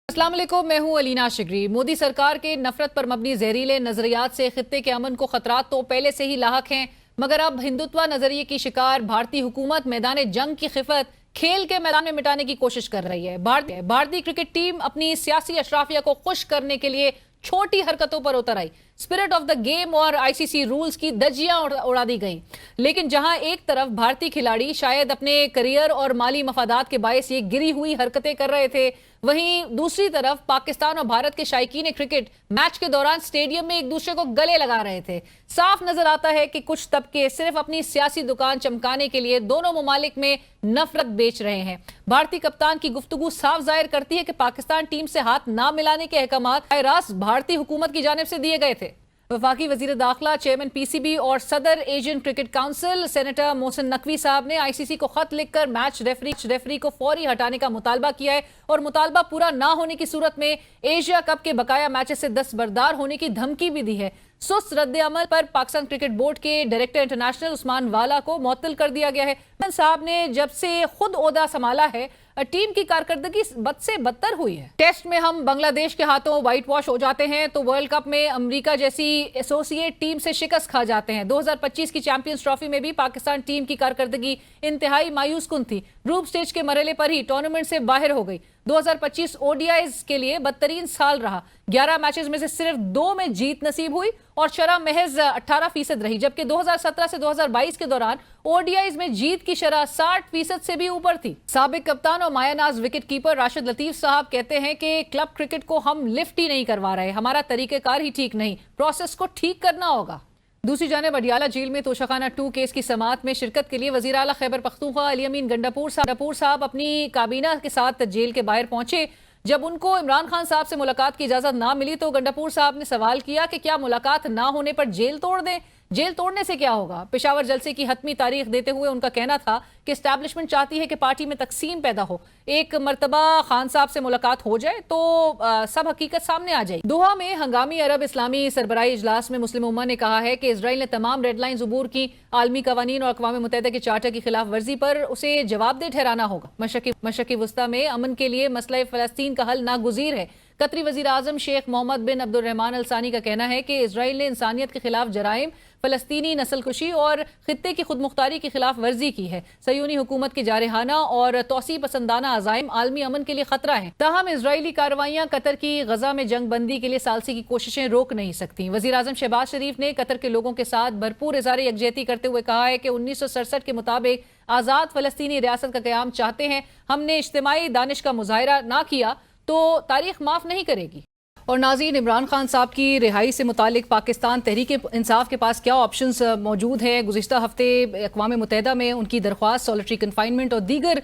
अस्सलाम वालेकुम, मैं हूं अलीना शिगरी। मोदी सरकार के नफरत पर मबनी जहरीले नजरियात से खित्ते के अमन को खतरात तो पहले से ही लाहक हैं, मगर अब हिंदुत्व नजरिए की शिकार भारतीय हुकूमत मैदान जंग की खिफत खेल के मैदान में मिटाने की कोशिश कर रही है। भारतीय क्रिकेट टीम अपनी सियासी अशराफिया को खुश करने के लिए छोटी हरकतों पर उतर आई। स्पिरिट ऑफ द गेम और आईसीसी रूल्स की धज्जियां उड़ा दी गई। लेकिन जहां एक तरफ भारतीय खिलाड़ी शायद अपने करियर और माली मफादात के बायस ये गिरी हुई हरकतें कर रहे थे, वहीं दूसरी तरफ पाकिस्तान और भारत के शायकीन क्रिकेट मैच के दौरान स्टेडियम में एक दूसरे को गले लगा रहे थे। साफ नजर आता है कि कुछ तबके सिर्फ अपनी सियासी दुकान चमकाने के लिए दोनों ममालिक में नफरत बेच रहे हैं। भारतीय कप्तान की गुफ्तगू साफ जाहिर करती है कि पाकिस्तान टीम से हाथ ना मिलाने के अहकामात रास भारतीय हुकूमत की जानिब से दिए गए थे। वफाकी वजीर दाखिला, चेयरमैन पीसीबी और सदर Asian cricket council senator Mohsin Naqvi साहब ने आईसीसी को खत लिखकर मैच रेफरी को फौरी हटाने का मुतालबा किया है और मुतालबा पूरा ना होने की सूरत में एशिया कप के बकाया मैचेस से दस्तबरदार होने की धमकी भी दी है। सुस्त रद्द अमल पर पाकिस्तान क्रिकेट बोर्ड के डायरेक्टर इंटरनेशनल उस्मान वाला को मुअत्तल कर दिया गया है। साहब ने जब से खुद ओहदा संभाला है, टीम की कारकर्दगी बद से बदतर हुई है। टेस्ट में हम बांग्लादेश के हाथों व्हाइट वॉश हो जाते हैं तो वर्ल्ड कप में अमेरिका जैसी एसोसिएट टीम से शिकस्त खा जाते हैं। 2025 की चैंपियंस ट्रॉफी में भी पाकिस्तान टीम की कारकर्दगी इंतहाई मायूस कुन थी। ग्रुप स्टेज के मरहले पर ही टूर्नामेंट से बाहर हो गई। 2025 ओडीआईज के लिए बदतरीन साल रहा। 11 मैचेस में से सिर्फ 2 में जीत नसीब हुई और शरह महज 18% रही, जबकि 2017 से 2022 के दौरान ओडीआईज में जीत की शरह 60% से भी ऊपर थी। साबिक कप्तान और मायानाज विकेट कीपर राशिद लतीफ साहब कहते हैं कि क्लब क्रिकेट को हम लिफ्ट ही नहीं करवा रहे, हमारा तरीकेकार ही ठीक नहीं, प्रोसेस को ठीक करना होगा। दूसरी जानिब अडियाला जेल में तोशाखाना 2 केस की समाअत में शिरकत के लिए वजीर आला खैबर पख्तूनख्वा अली अमीन गंडापुर साहब अपनी काबीना के साथ जेल के बाहर पहुंचे। जब उनको इमरान खान साहब से मुलाकात की इजाजत ना मिली तो गंडापुर साहब ने सवाल किया कि क्या मुलाकात ना होने पर जेल तोड़ दें? जेल तोड़ने से क्या होगा? पेशावर जलसे की हतमी तारीख देते हुए उनका कहना था कि एस्टैब्लिशमेंट चाहती है कि पार्टी में तकसीम पैदा हो, एक मर्तबा खान साहब से मुलाकात हो जाए तो सब हकीकत सामने आ जाएगी। दोहा में हंगामी अरब इस्लामी सरबराही इजलास में मुस्लिम उम्मा ने कहा है कि इसराइल ने तमाम रेड लाइन अबूर की, आलमी कवानीन और अक़वाम मुत्तहिदा के चार्टर की खिलाफ वर्जी पर उसे जवाबदेह ठहराना होगा। मशरक़ी वस्ता में अमन के लिए मसला फ़लस्तीन का हल नागुज़ीर है। कतरी वज़ीर आज़म शेख मोहम्मद बिन अब्दुर्रहमान अल सानी का कहना है कि इसराइल ने इंसानियत के खिलाफ जराइम, फ़लस्तीनी नस्लकुशी और खित्ते की खुद मुख्तारी की खिलाफ वर्जी की है। सयूनी हुकूमत की जारहाना और तोसी पसंदाना अज़ाइम आलमी अमन के लिए खतरा है। ताहम इसराइली कार्रवाइयाँ कतर की गजा में जंग बंदी के लिए सालसी की कोशिशें रोक नहीं सकती। वज़ीर आज़म शहबाज शरीफ ने कतर के लोगों के साथ भरपूर इज़हार यकजहती करते हुए कहा है कि 1967 के मुताबिक आज़ाद फ़लस्तीनी रियासत का क़याम चाहते हैं। हमने इज्तिमाई दानिश का मुजाहरा ना किया तो तारीख माफ नहीं करेगी। और नाज़रीन, इमरान खान साहब की रिहाई से मुतालिक पाकिस्तान तहरीक इंसाफ के पास क्या ऑप्शंस मौजूद हैं? गुज़िश्ता हफ्ते अक़वाम मुत्तहिदा में उनकी दरख्वास्त सॉलिटरी कन्फाइनमेंट और दीगर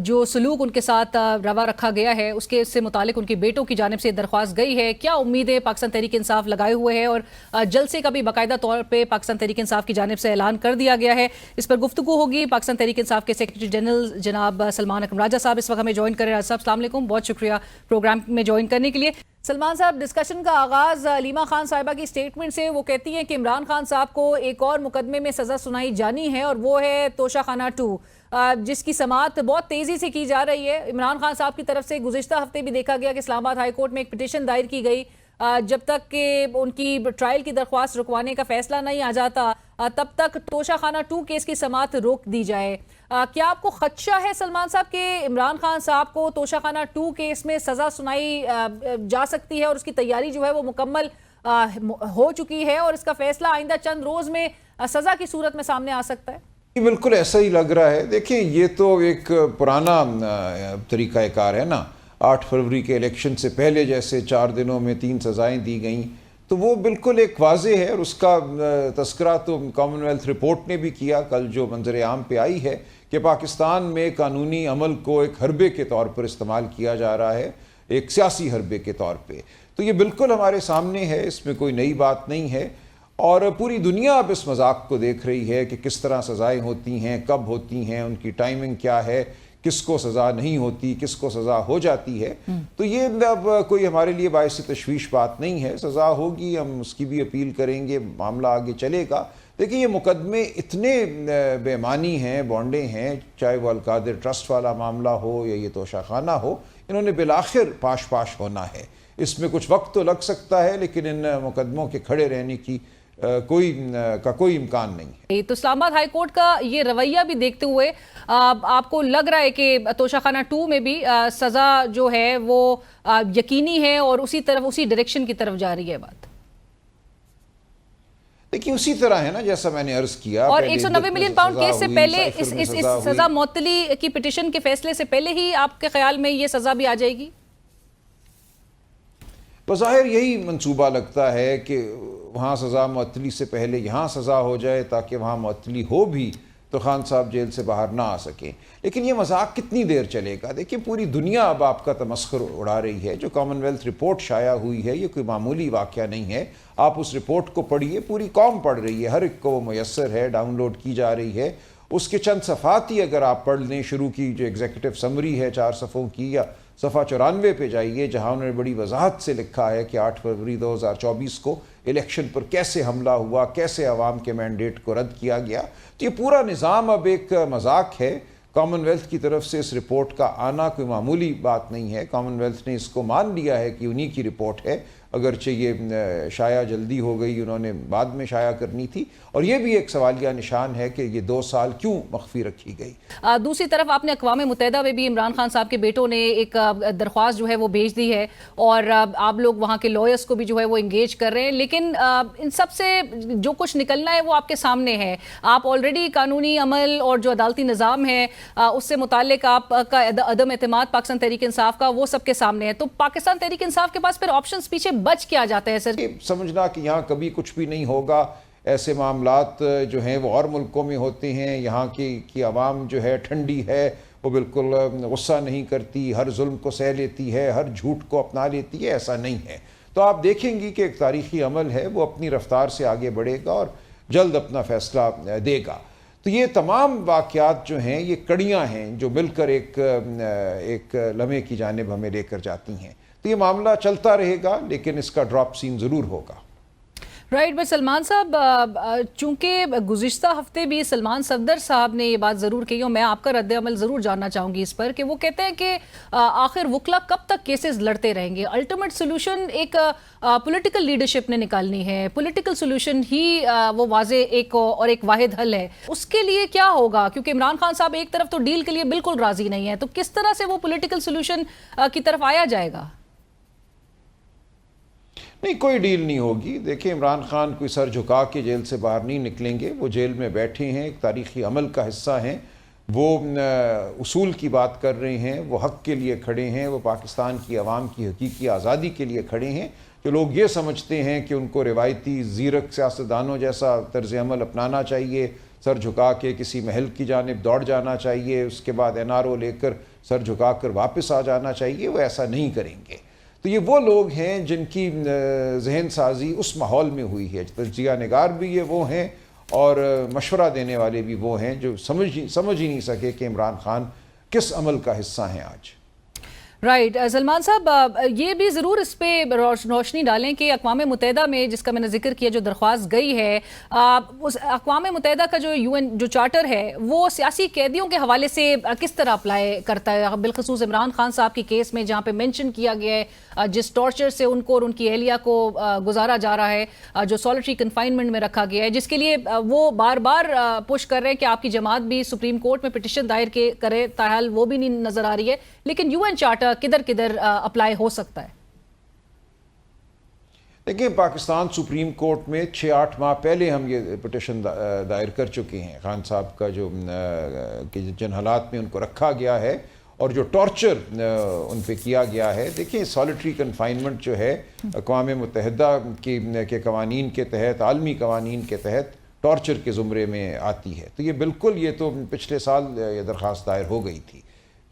जो सलूक उनके साथ रवा रखा गया है उसके से मुतालिक उनकी बेटों की जानिब से दरख्वास्त गई है। क्या उम्मीदें पाकिस्तान तहरीक इंसाफ लगाए हुए है और जलसे का भी बाकायदा तौर पर पाकिस्तान तहरीक इंसाफ की जानिब से ऐलान कर दिया गया है। इस पर गुफ्तगू होगी। पाकिस्तान तहरीक इंसाफ के सेक्रेटरी जनरल जनाब सलमान अकरम राजा साहब इस वक्त हमें ज्वाइन कर रहे हैं। अस्सलाम वालेकुम, बहुत शुक्रिया प्रोग्राम में ज्वाइन करने के लिए। सलमान साहब, डिस्कशन का आगाज अलीमा खान साहिबा की स्टेटमेंट से। वो कहती हैं कि इमरान खान साहब को एक और मुकदमे में सज़ा सुनाई जानी है और वो है तोशाखाना 2, जिसकी समाअत बहुत तेज़ी से की जा रही है। इमरान खान साहब की तरफ से गुज़िश्ता हफ्ते भी देखा गया कि इस्लामाबाद हाई कोर्ट में एक पिटीशन दायर की गई, जब तक कि उनकी ट्रायल की दरख्वास्त रुकवाने का फैसला नहीं आ जाता तब तक तोशाखाना 2 केस की समाअत रोक दी जाए। क्या आपको खदशा है सलमान साहब कि इमरान खान साहब को तोशाखाना 2 केस में सज़ा सुनाई जा सकती है और उसकी तैयारी जो है वो मुकम्मल हो चुकी है और इसका फैसला आइंदा चंद रोज़ में सज़ा की सूरत में सामने आ सकता है? बिल्कुल ऐसा ही लग रहा है। देखिए, ये तो एक पुराना तरीक़ाकार है ना। 8 फरवरी के इलेक्शन से पहले जैसे 4 दिनों में 3 सज़ाएँ दी गई, तो वो बिल्कुल एक वाज़े है और उसका तस्करा तो कॉमनवेल्थ रिपोर्ट ने भी किया। कल जो मंजर आम पे आई है कि पाकिस्तान में कानूनी अमल को एक हरबे के तौर पर इस्तेमाल किया जा रहा है, एक सियासी हरबे के तौर पे, तो ये बिल्कुल हमारे सामने है, इसमें कोई नई बात नहीं है। और पूरी दुनिया अब इस मजाक को देख रही है कि किस तरह सज़ाएँ होती हैं, कब होती हैं, उनकी टाइमिंग क्या है, किसको सज़ा नहीं होती, किसको सज़ा हो जाती है। तो ये अब कोई हमारे लिए बायस तशवीश बात नहीं है। सज़ा होगी, हम उसकी भी अपील करेंगे, मामला आगे चलेगा। देखिए, ये मुकदमे इतने बेमानी हैं, बॉन्डे हैं, चाहे वो अलकादिर ट्रस्ट वाला मामला हो या ये तोशाखाना हो, इन्होंने बिलाखिर पाश पाश होना है। इसमें कुछ वक्त तो लग सकता है, लेकिन इन मुकदमों के खड़े रहने की कोई इम्कान नहीं है। तो इस्लामाबाद हाई कोर्ट का ये रवैया भी देखते हुए आपको लग रहा है कि तोशाखाना 2 में भी सजा जो है वो यकीनी है और उसी डायरेक्शन की तरफ जा रही है बात? देखिए उसी तरह है ना, जैसा मैंने अर्ज किया। और 190 मिलियन पाउंड केस से पहले इस सजा मुअत्तली की पिटीशन के फैसले से पहले ही आपके ख्याल में ये सजा भी आ जाएगी? बज़ाहिर यही मंसूबा लगता है कि वहाँ सज़ा मुअत्तली से पहले यहाँ सज़ा हो जाए, ताकि वहाँ मुअत्तली हो भी तो खान साहब जेल से बाहर ना आ सकें। लेकिन ये मजाक कितनी देर चलेगा? देखिए पूरी दुनिया अब आपका तमस्खुर उड़ा रही है। जो कॉमनवेल्थ रिपोर्ट शाया हुई है ये कोई मामूली वाक़या नहीं है। आप उस रिपोर्ट को पढ़िए, पूरी कौम पढ़ रही है, हर एक को वो मुयस्सर है, डाउनलोड की जा रही है। उसके चंद सफ़ात ही अगर आप पढ़ लें, शुरू की जो एग्जीक्यूटिव समरी है 4 सफ़ों की, या सफ़ा 94 पे जाइए जहाँ उन्होंने बड़ी वजाहत से लिखा है कि 8 फरवरी 2024 को इलेक्शन पर कैसे हमला हुआ, कैसे अवाम के मैंडेट को रद्द किया गया। तो ये पूरा निज़ाम अब एक मजाक है। कॉमनवेल्थ की तरफ से इस रिपोर्ट का आना कोई मामूली बात नहीं है। कॉमनवेल्थ ने इसको मान लिया है कि उन्हीं की रिपोर्ट है, अगरचे ये शाया जल्दी हो गई, उन्होंने बाद में शाया करनी थी। और ये भी एक सवालिया निशान है कि ये 2 साल क्यों मख्फी रखी गई। दूसरी तरफ आपने अक़वाम मुत्तहिदा में भी इमरान खान साहब के बेटों ने एक दरख्वास्त जो है वो भेज दी है और आप लोग वहाँ के लॉयर्स को भी जो है वो इंगेज कर रहे हैं। लेकिन इन सब से जो कुछ निकलना है वो आपके सामने है। आप ऑलरेडी कानूनी अमल और जो अदालती निज़ाम है उससे मुताल्लिक आपका अदम एतमाद पाकिस्तान तहरीक इंसाफ का वो सबके सामने है। तो पाकिस्तान तहरीक इंसाफ के पास फिर ऑप्शन पीछे बच क्या जाता है सर? समझना कि यहाँ कभी कुछ भी नहीं होगा, ऐसे मामलात जो हैं वो और मुल्कों में होते हैं। यहाँ की आवाम जो है ठंडी है, वो बिल्कुल गुस्सा नहीं करती, हर जुल्म को सह लेती है, हर झूठ को अपना लेती है, ऐसा नहीं है। तो आप देखेंगी कि एक तारीखी अमल है, वो अपनी रफ्तार से आगे बढ़ेगा और जल्द अपना फैसला देगा। तो ये तमाम वाक़यात जो हैं ये कड़ियाँ हैं जो मिलकर एक लम्हे की जानिब हमें लेकर जाती हैं। तो ये मामला चलता रहेगा, लेकिन इसका ड्रॉप सीन ज़रूर होगा। राइट। बट सलमान साहब, चूंकि गुज़िश्ता हफ्ते भी सलमान सफदर साहब ने ये बात ज़रूर कही और मैं आपका रद्द अमल ज़रूर जानना चाहूँगी इस पर, कि वो कहते हैं कि आखिर वकला कब तक केसेस लड़ते रहेंगे? अल्टीमेट सोल्यूशन एक पॉलिटिकल लीडरशिप ने निकालनी है, पॉलिटिकल सोल्यूशन ही वो वाजे एक वाहिद हल है। उसके लिए क्या होगा? क्योंकि इमरान खान साहब एक तरफ तो डील के लिए बिल्कुल राज़ी नहीं है, तो किस तरह से वो पॉलिटिकल सोल्यूशन की तरफ आया जाएगा? नहीं, कोई डील नहीं होगी। देखिए इमरान खान कोई सर झुका के जेल से बाहर नहीं निकलेंगे। वो जेल में बैठे हैं, एक तारीखी अमल का हिस्सा हैं, वो उसूल की बात कर रहे हैं, वो हक़ के लिए खड़े हैं, वो पाकिस्तान की आवाम की हकीकी आज़ादी के लिए खड़े हैं। जो लोग ये समझते हैं कि उनको रिवायती ज़ीरक सियासतदानों जैसा तर्ज़ अमल अपनाना चाहिए, सर झुका के किसी महल की जानिब दौड़ जाना चाहिए, उसके बाद NRO लेकर सर झुका कर वापस आ जाना चाहिए, वो ऐसा नहीं करेंगे। तो ये वो लोग हैं जिनकी जहन साजी उस माहौल में हुई है। तजिया निगार भी ये वो हैं और मशवरा देने वाले भी वो हैं जो समझ ही नहीं सके कि इमरान खान किस अमल का हिस्सा हैं आज। राइट। सलमान साहब, ये भी ज़रूर इस पर रोशनी डालें कि अक़वाम मुत्तहिदा में जिसका मैंने जिक्र किया, जो दरख्वास्त गई है, उस अक़वाम मुत्तहिदा का जो UN जो चार्टर है वो सियासी कैदियों के हवाले से किस तरह अप्लाई करता है, बिलखसूस इमरान खान साहब की केस में, जहाँ पे मेंशन किया गया है जिस टॉर्चर से उनको और उनकी एहलिया को गुजारा जा रहा है, जो सॉलिटरी कन्फाइनमेंट में रखा गया है, जिसके लिए वो बार बार पुश कर रहे हैं कि आपकी जमात भी सुप्रीम कोर्ट में पिटिशन दायर करे, ताहाल वो भी नहीं नज़र आ रही है। लेकिन UN चार्टर किधर किधर अप्लाई हो सकता है? देखिए पाकिस्तान सुप्रीम कोर्ट में 6-8 माह पहले हम ये पिटिशन दायर कर चुके हैं। खान साहब का जो जिन हालात में उनको रखा गया है और जो टॉर्चर उन पे किया गया है। देखिए सॉलिटरी कन्फाइनमेंट जो है अक़वाम मुत्तहिदा के कवानीन के तहत, आलमी कवानीन के तहत टॉर्चर के ज़ुमरे में आती है। तो ये बिल्कुल, ये तो पिछले साल ये दरख्वास्त दायर हो गई थी।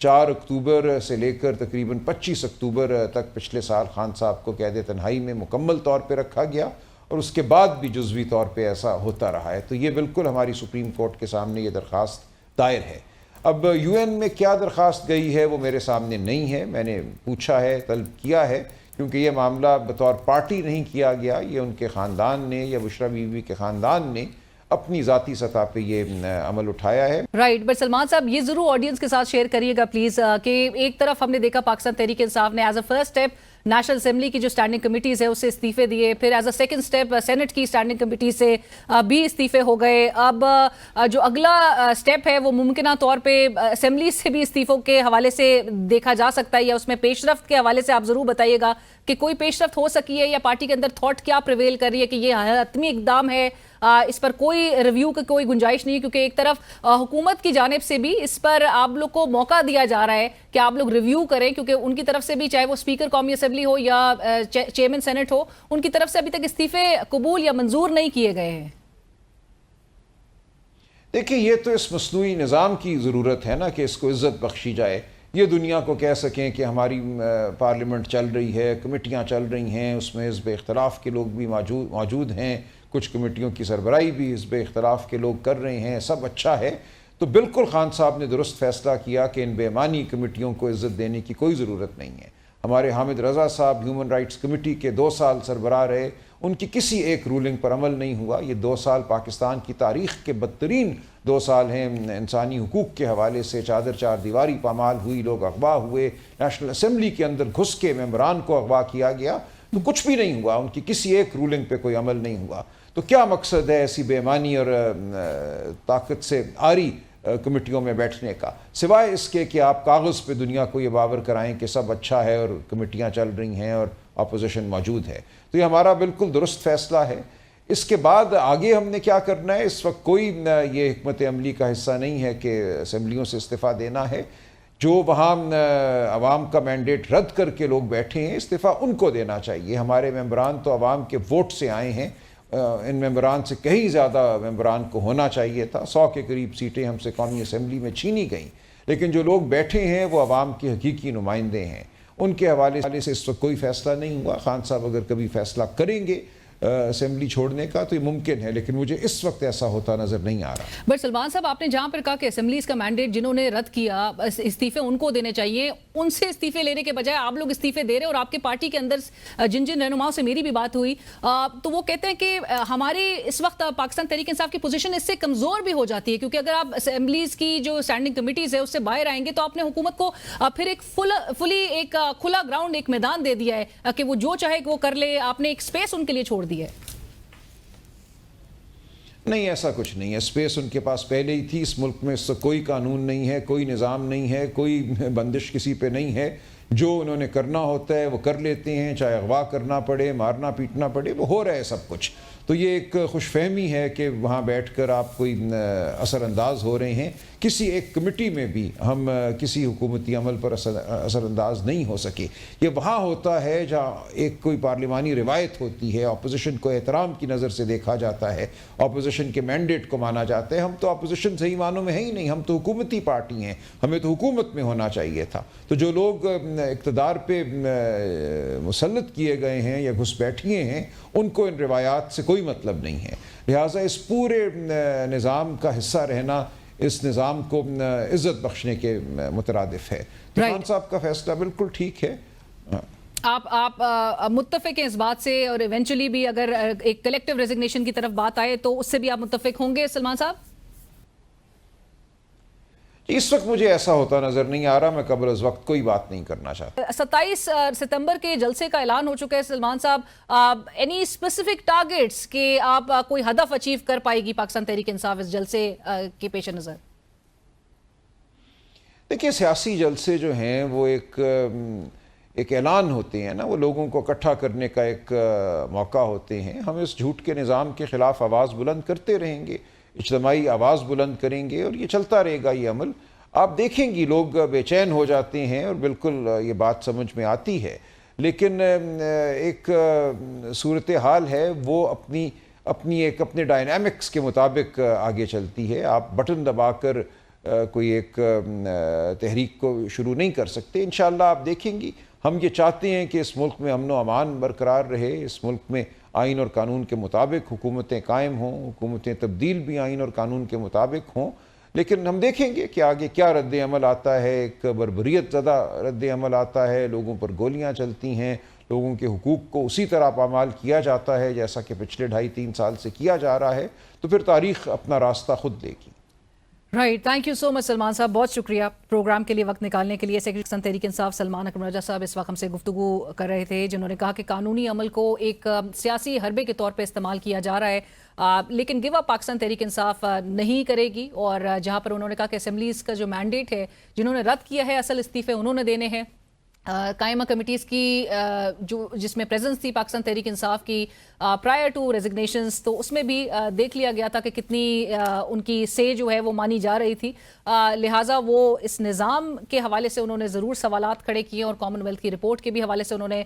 4 अक्टूबर से लेकर तकरीबन 25 अक्टूबर तक पिछले साल खान साहब को कैद तन्हाई में मुकम्मल तौर पे रखा गया और उसके बाद भी जुज़वी तौर पे ऐसा होता रहा है। तो ये बिल्कुल हमारी सुप्रीम कोर्ट के सामने ये दरख्वास्त दायर है। अब UN में क्या दरख्वास्त गई है वो मेरे सामने नहीं है, मैंने पूछा है, तलब किया है, क्योंकि ये मामला बतौर पार्टी नहीं किया गया, ये उनके ख़ानदान ने या बुशरा बीवी के ख़ानदान ने अपनी ज़ाती सतह पे ये अमल उठाया है। राइट, बट सलमान साहब ये जरूर ऑडियंस के साथ शेयर करिएगा प्लीज कि एक तरफ हमने देखा पाकिस्तान तहरीक इंसाफ ने as a first step national assembly की जो स्टैंडिंग कमिटीज है उससे इस्तीफे दिए, फिर as a second step senate की स्टैंडिंग कमिटी से भी इस्तीफे हो गए। अब जो अगला स्टेप है वो मुमकिन तौर पे असेंबली से भी इस्तीफों के हवाले से देखा जा सकता है, या उसमें पेशरफ्त के हवाले से आप जरूर बताइएगा कि कोई पेशरफ्त हो सकी है, या पार्टी के अंदर थॉट क्या प्रिवेल कर रही है कि ये हतमी इकदाम है, इस पर कोई रिव्यू की कोई गुंजाइश नहीं है, क्योंकि एक तरफ हुकूमत की जानिब से भी इस पर आप लोग को मौका दिया जा रहा है कि आप लोग रिव्यू करें, क्योंकि उनकी तरफ से भी चाहे वो स्पीकर कौमी असेंबली हो या चेयरमैन सेनेट हो, उनकी तरफ से अभी तक इस्तीफे कबूल या मंजूर नहीं किए गए हैं। देखिए, ये तो इस मसनूई निज़ाम की ज़रूरत है ना कि इसको इज़्ज़त बख्शी जाए, ये दुनिया को कह सकें कि हमारी पार्लियामेंट चल रही है, कमेटियाँ चल रही हैं, उसमें हिज़्ब इख्तिलाफ़ के लोग भी मौजूद हैं, कुछ कमेटियों की सरबराही भी हिज़्ब इख्तिलाफ़ के लोग कर रहे हैं, सब अच्छा है। तो बिल्कुल खान साहब ने दुरुस्त फैसला किया कि इन बेईमानी कमेटियों को इज़्ज़त देने की कोई ज़रूरत नहीं है। हमारे हामिद रज़ा साहब ह्यूमन राइट्स कमेटी के 2 साल सरबराह रहे, उनकी किसी एक रूलिंग पर अमल नहीं हुआ। ये 2 साल पाकिस्तान की तारीख़ के बदतरीन 2 साल हैं। इंसानी हुकूक के हवाले से चादर चार दीवारी पामाल हुई, लोग अगवा हुए, नेशनल असम्बली के अंदर घुस के मेम्बरान को अगवा किया गया, तो कुछ भी नहीं हुआ, उनकी किसी एक रूलिंग पे कोई अमल नहीं हुआ। तो क्या मकसद है ऐसी बेईमानी और ताकत से आरी कमेटियों में बैठने का, सिवाय इसके कि आप कागज़ पे दुनिया को ये बावर कराएं कि सब अच्छा है और कमेटियाँ चल रही हैं और अपोजिशन मौजूद है। तो ये हमारा बिल्कुल दुरुस्त फैसला है। इसके बाद आगे हमने क्या करना है, इस वक्त कोई ये हिकमत अमली का हिस्सा नहीं है कि असम्बलियों से इस्तीफ़ा देना है। जो वहाँ अवाम का मैंडेट रद्द करके लोग बैठे हैं, इस्तीफ़ा उनको देना चाहिए। हमारे मेम्बरान तो अवाम के वोट से आए हैं, इन मेम्बरान से कहीं ज़्यादा मेम्बरान को होना चाहिए था। 100 के करीब सीटें हमसे कौमी असम्बली में छीनी गईं, लेकिन जो लोग बैठे हैं वो अवाम के हकीकी नुमाइंदे हैं। उनके हवाले से इस वक्त कोई फ़ैसला नहीं हुआ। खान साहब अगर कभी फ़ैसला करेंगे असेंबली छोड़ने का तो ये मुमकिन है, लेकिन मुझे इस वक्त ऐसा होता नजर नहीं आ रहा। बट सलमान साहब, आपने जहां पर कहा कि असेंबलीज का मैंडेट जिन्होंने रद्द किया इस्तीफे उनको देने चाहिए, उनसे इस्तीफे लेने के बजाय आप लोग इस्तीफे दे रहे हैं। और आपके पार्टी के अंदर जिन जिन रहनुमाओं से मेरी भी बात हुई तो वो कहते हैं कि हमारी इस वक्त पाकिस्तान तहरीक इंसाफ की पोजीशन इससे कमजोर भी हो जाती है, क्योंकि अगर आप असेंबलीज की जो स्टैंडिंग कमेटीज है उससे बाहर आएंगे तो आपने हुकूमत को फिर एक फुली एक खुला ग्राउंड, एक मैदान दे दिया है कि वो जो चाहे वो कर ले, आपने एक स्पेस उनके लिए छोड़ दी है। नहीं, ऐसा कुछ नहीं है। स्पेस उनके पास पहले ही थी। इस मुल्क में इससे कोई कानून नहीं है, कोई निज़ाम नहीं है, कोई बंदिश किसी पे नहीं है। जो उन्होंने करना होता है वो कर लेते हैं, चाहे अगवा करना पड़े, मारना पीटना पड़े, वो हो रहा है सब कुछ। तो ये एक खुशफहमी है कि वहाँ बैठकर आप कोई असरअंदाज हो रहे हैं। किसी एक कमेटी में भी हम किसी हुकूमती अमल पर असरअंदाज नहीं हो सके। ये वहाँ होता है जहाँ एक कोई पार्लिमानी रिवायत होती है, अपोजिशन को एहतराम की नज़र से देखा जाता है, अपोजिशन के मैंडेट को माना जाता है। हम तो अपोजिशन सही मानों में है ही नहीं, हम तो हुकूमती पार्टी हैं, हमें तो हुकूमत में होना चाहिए था। तो जो लोग इक़्तिदार पे मुसल्लत किए गए हैं या घुसपैठिए हैं, उनको इन रिवायात से कोई मतलब नहीं है। लिहाजा इस पूरे निज़ाम का हिस्सा रहना इस निज़ाम को इज़्ज़त बख्शने के मुतरादिफ है। तो खान साहब का फैसला बिल्कुल ठीक है। आप मुत्तफ़िक हैं इस बात से, और इवेंचुअली भी अगर एक कलेक्टिव रेजिग्नेशन की तरफ बात आए तो उससे भी आप मुत्तफ़िक होंगे सलमान साहब? इस वक्त मुझे ऐसा होता नजर नहीं आ रहा। मैं कबल उस वक्त कोई बात नहीं करना चाहता। 27 सितंबर के जलसे का ऐलान हो चुका है सलमान साहब, एनी स्पेसिफिक टारगेट्स कि आप कोई हदफ अचीव कर पाएगी पाकिस्तान तहरीक इंसाफ इस जलसे के पेश नज़र? देखिए, सियासी जलसे जो हैं वो एक ऐलान होते हैं ना, वो लोगों को इकट्ठा करने का एक मौका होते हैं। हम इस झूठ के निज़ाम के ख़िलाफ़ आवाज़ बुलंद करते रहेंगे, इज्तिमाई आवाज़ बुलंद करेंगे, और ये चलता रहेगा ये अमल। आप देखेंगी लोग बेचैन हो जाते हैं, और बिल्कुल ये बात समझ में आती है, लेकिन एक सूरत हाल है वो अपने डायनामिक्स के मुताबिक आगे चलती है। आप बटन दबाकर कोई एक तहरीक को शुरू नहीं कर सकते। इंशाअल्लाह आप देखेंगी, हम ये चाहते हैं कि इस मुल्क में अमन व अमान बरकरार रहे, इस मुल्क में आइन और कानून के मुताबिक हुकूमतें कायम हों, हुकूमतें तब्दील भी आइन और कानून के मुताबिक हों। लेकिन हम देखेंगे कि आगे क्या रद्द अमल आता है। एक बर्बरियत ज़दा रद्द अमल आता है, लोगों पर गोलियां चलती हैं, लोगों के हुकूक को उसी तरह पामाल किया जाता है जैसा कि पिछले 2.5-3 साल से किया जा रहा है, तो फिर तारीख अपना रास्ता खुद लेगी। Right, thank you so much Salman साहब, बहुत शुक्रिया प्रोग्राम के लिए वक्त निकालने के लिए। सेक्रेटरी तहरीक इंसाफ सलमान अकरम रजा साहब इस वक्त हमसे गुफ्तगू कर रहे थे, जिन्होंने कहा कि कानूनी अमल को एक सियासी हरबे के तौर पे इस्तेमाल किया जा रहा है, लेकिन गिव अप पाकिस्तान तहरीक इंसाफ नहीं करेगी। और जहां पर उन्होंने कहा कि असेंबलीज का जो मैंडेट है, जिन्होंने रद्द किया है, असल इस्तीफे उन्होंने देने हैं। कायमा कमिटीज़ की जो जिसमें प्रेजेंस थी पाकिस्तान तहरीक इंसाफ की प्रायर टू रेजिग्नेशंस, तो उसमें भी देख लिया गया था कि कितनी उनकी से जो है वो मानी जा रही थी। लिहाजा वो इस निज़ाम के हवाले से उन्होंने ज़रूर सवालात खड़े किए और कॉमनवेल्थ की रिपोर्ट के भी हवाले से उन्होंने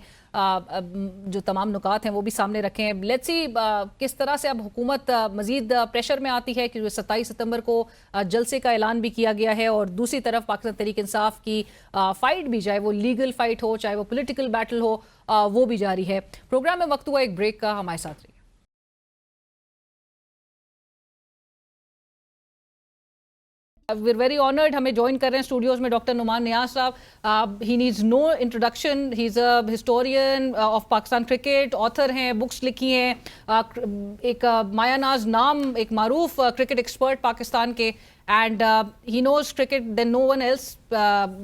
जो तमाम नुकात हैं वो भी सामने रखे हैं। लेट्स सी किस तरह से अब हुकूमत मज़ीद प्रेशर में आती है कि 27 सितंबर को जलसे का ऐलान भी किया गया है, और दूसरी तरफ पाकिस्तान तहरीक इंसाफ की फ़ाइट भी, चाहे वो लीगल फाइट हो चाहे वो पॉलिटिकल बैटल हो, वो भी जारी है। प्रोग्राम में वक्त हुआ एक ब्रेक का, हमारे साथ रहिए। We're very honored, हमें ज्वाइन कर रहे हैं स्टूडियोज में doctor Numan Niaz sahab. He needs no introduction, he is a historian of Pakistan cricket, author हैं, बुक्स लिखी हैं, एक मायानाज नाम, एक मारूफ क्रिकेट एक्सपर्ट पाकिस्तान के, and he knows cricket than no one else.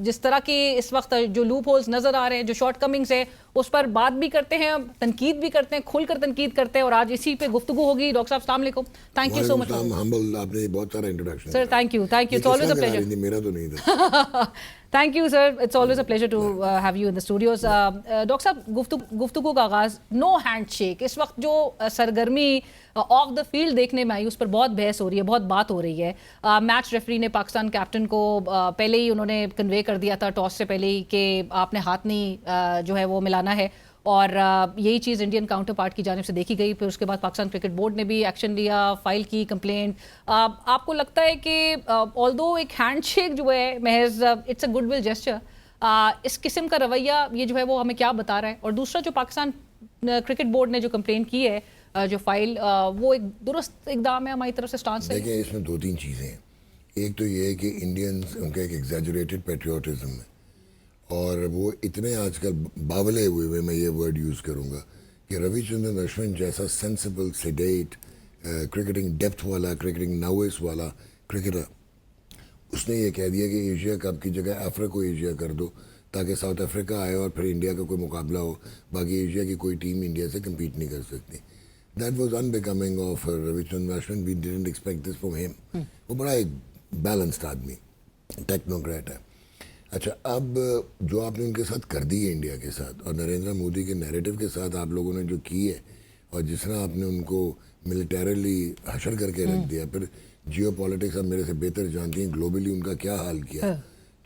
जिस तरह की इस वक्त जो लूप होल्स नज़र आ रहे हैं, जो शॉर्ट कमिंग्स है, उस पर बात भी करते हैं, तनकीद भी करते हैं, खुलकर तनकीद करते हैं, और आज इसी पे गुफ्तगू होगी। डॉक्टर साहब अस्सलाम वालेकुम, थैंक यू सो मच। आपने बहुत सारा introduction sir, thank you, it's always a pleasure. मेरा तो नहीं था। Thank you sir, it's always a pleasure to have you in the studios. Doctor sahab, गुफ्तगू का आगाज़, नो हैंडशेक, इस वक्त जो सरगर्मी ऑफ द फील्ड देखने में आई, उस पर बहुत बहस हो रही है, बहुत बात हो रही है। मैच रेफरी ने पाकिस्तान कैप्टन को पहले ही उन्होंने कन्वे कर दिया था टॉस से पहले ही कि आपने हाथ नहीं जो है वो मिलाना है, और यही चीज़ इंडियन काउंटर पार्ट की जानिब से देखी गई। फिर उसके बाद पाकिस्तान क्रिकेट बोर्ड ने भी एक्शन लिया, फाइल की कंप्लेंट। आपको लगता है कि ऑल्दो एक हैंडशेक जो है महज इट्स अ गुडविल जेस्चर, इस किस्म का रवैया ये जो है वो हमें क्या बता रहा है? और दूसरा, जो पाकिस्तान क्रिकेट बोर्ड ने जो कंप्लेंट की है, जो फाइल, वो एक दुरुस्त इकदाम है हमारी तरफ से, स्टांस है? देखिए, इसमें दो तीन चीज़ें हैं। एक तो ये है कि इंडियंस, उनका एक एग्जैजुरेटेड पेट्रियोटिज्म है, और वो इतने आजकल बावले हुए, मैं ये वर्ड यूज़ करूँगा, कि रविचंद्रन अश्विन जैसा सेंसिबल, सेडेट, क्रिकेटिंग डेप्थ वाला, क्रिकेटिंग नॉविस वाला क्रिकेटर, उसने ये कह दिया कि एशिया कप की जगह अफ्रीका को एशिया कर दो, ताकि साउथ अफ्रीका आए और फिर इंडिया का कोई मुकाबला हो, बाकी एशिया की कोई टीम इंडिया से कम्पीट नहीं कर सकती। That was unbecoming of Ravichandran Ashwin, we didn't expect this from him. वो बड़ा एक बैलेंस्ड आदमी, टेक्नोक्रेट है। अच्छा, अब जो आपने उनके साथ कर दी है इंडिया के साथ, और नरेंद्र मोदी के नैरेटिव के साथ आप लोगों ने जो की है, और जिस तरह आपने उनको मिलिटरली हशर करके रख दिया, फिर जियो पॉलिटिक्स आप मेरे से बेहतर जानती हैं, ग्लोबली उनका क्या हाल किया,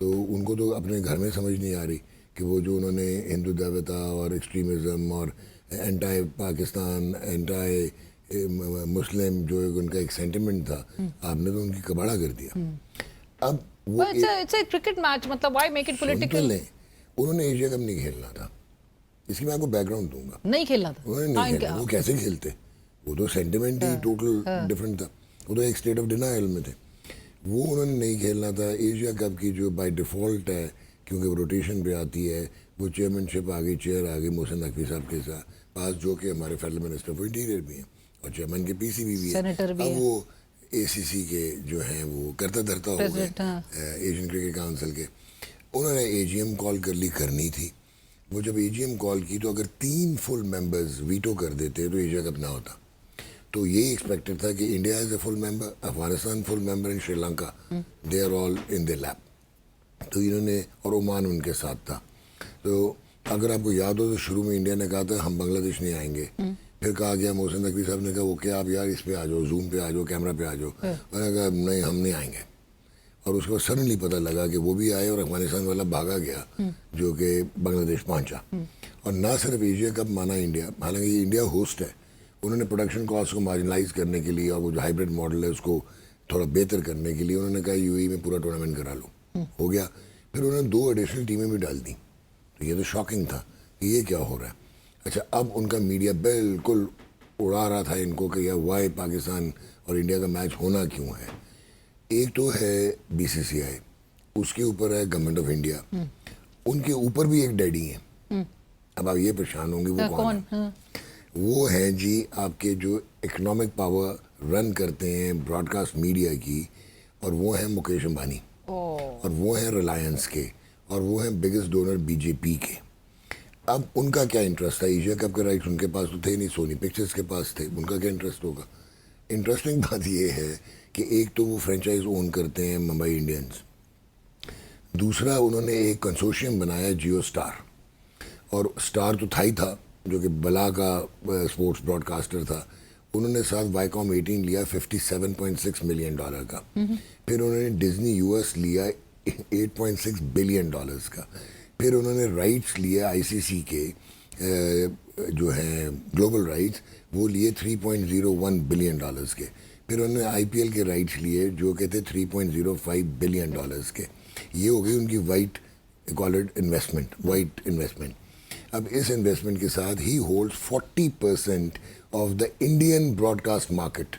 तो उनको तो अपने घर में समझ नहीं आ रही कि वो जो उन्होंने हिंदू देवता और एक्सट्रीमिज़म और एंटाई पाकिस्तान, एंटाई मुस्लिम जो उनका एक सेंटिमेंट था, आपने तो उनकी कबाड़ा कर दिया। अब वो इट्स अ क्रिकेट मैच, मतलब व्हाई मेक इट पॉलिटिकल? उन्होंने एशिया कप नहीं खेलना था, इसकी मैं आपको बैकग्राउंड दूंगा। नहीं खेलना था, उन्होंने नहीं खेलना। वो कैसे खेलते? वो तो सेंटिमेंट ही टोटल डिफरेंट था, वो तो एक स्टेट ऑफ डिनायल में थे। वो उन्होंने नहीं खेलना था। एशिया कप की जो बाय डिफ़ॉल्ट है, क्योंकि वो रोटेशन पे आती है, वो चेयरमैनशिप आ गई, चेयर आ गई मोहसिन नकवी साहब के साथ पास, जो कि हमारे फेडरल मिनिस्टर फॉर इंटीरियर भी हैं और चेयरमैन के पीसीबी भी है। अब वो एसीसी के जो हैं वो करता धरता हो गए, एशियन क्रिकेट काउंसिल के। उन्होंने एजीएम कॉल कर ली, करनी थी। वो जब एजीएम कॉल की, तो अगर 3 फुल मेंबर्स वीटो कर देते तो एशिया कप ना होता। तो यही एक्सपेक्टेड था कि India is a full member, Afghanistan full member, in Sri Lanka they are all in the lap. तो इन्होंने, और ओमान उनके साथ था। तो अगर आपको याद हो तो शुरू में इंडिया ने कहा था हम बांग्लादेश नहीं आएंगे, फिर कहा गया, मोहसिन नकवी साहब ने कहा वो क्या आप यार इस पे आ जाओ, जूम पे आ जाओ, कैमरा पे आ जाओ। उन्होंने कहा नहीं, हम नहीं आएंगे। और उसके बाद सडनली पता लगा कि वो भी आए और अफगानिस्तान वाला भागा गया, जो कि बांग्लादेश पहुंचा। और ना सिर्फ एशिया कप माना इंडिया, हालांकि ये इंडिया होस्ट है, उन्होंने प्रोडक्शन कॉस्ट को मार्जिनलाइज करने के लिए और वो जो हाइब्रिड मॉडल है उसको थोड़ा बेहतर करने के लिए उन्होंने कहा यूएई में पूरा टूर्नामेंट करा लो, हो गया। फिर उन्होंने 2 एडिशनल टीमें भी डाल दी। तो ये तो शॉकिंग था कि ये क्या हो रहा है। अच्छा, अब उनका मीडिया बिल्कुल उड़ा रहा था इनको कि यार वाई पाकिस्तान और इंडिया का मैच होना क्यों है। एक तो है बीसीसीआई, उसके ऊपर है गवर्नमेंट ऑफ इंडिया, उनके ऊपर भी एक डैडी हैं, अब आप ये परेशान होंगे वो कौन है? वो हैं जी आपके जो इकोनॉमिक पावर रन करते हैं ब्रॉडकास्ट मीडिया की, और वो हैं मुकेश अंबानी, और वो हैं रिलायंस के, और वो हैं बिगेस्ट डोनर बीजेपी के। अब उनका क्या इंटरेस्ट था? एशिया कप के राइट्स उनके पास तो थे नहीं, सोनी पिक्चर्स के पास थे, उनका क्या इंटरेस्ट होगा? इंटरेस्टिंग बात ये है कि एक तो वो फ्रेंचाइज ओन करते हैं मुंबई इंडियंस, दूसरा उन्होंने एक कंसोर्शियम बनाया जियो स्टार, और स्टार तो था ही था जो कि बला का स्पोर्ट्स ब्रॉडकास्टर था। उन्होंने साथ वाईकॉम 18 लिया $57.6 मिलियन का, फिर उन्होंने डिज्नी यूएस लिया $8.6 बिलियन का, फिर उन्होंने राइट्स लिए आईसीसी के जो हैं ग्लोबल राइट्स वो लिए $3.01 बिलियन के, फिर उन्होंने आईपीएल के राइट्स लिए जो कि थे $3.05 बिलियन के। ये हो गई उनकी वाइट इन्वेस्टमेंट। अब इस इन्वेस्टमेंट के साथ ही holds 40% of the Indian broadcast market,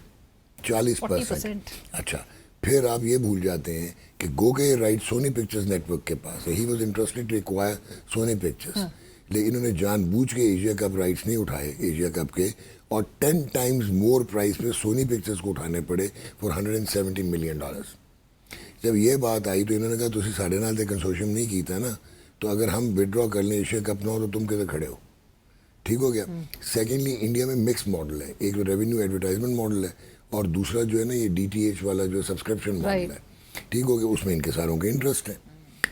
40%। अच्छा, फिर आप ये भूल जाते हैं कि गो के राइट सोनी पिक्चर्स नेटवर्क के पास है। He was interested to acquire Sony Pictures, लेकिन इन्होंने जानबूझ के एशिया कप राइट्स नहीं उठाए एशिया कप के, और 10 टाइम्स मोर प्राइस पे सोनी पिक्चर्स को उठाने पड़े फॉर $170 मिलियन। जब ये बात आई तो इन्होंने कहा तुसी साढ़े नाल कंसोर्शियम नहीं कीता ना, तो अगर हम विड्रॉ कर लें एशिया कप ना हो तो तुम किधर खड़े हो? ठीक हो गया। सेकेंडली इंडिया में मिक्स मॉडल है, एक तो रेवेन्यू एडवर्टाइजमेंट मॉडल है, और दूसरा जो है ना ये DTH वाला जो सब्सक्रिप्शन मॉडल है। ठीक हो गया, उसमें इनके सारों के इंटरेस्ट है।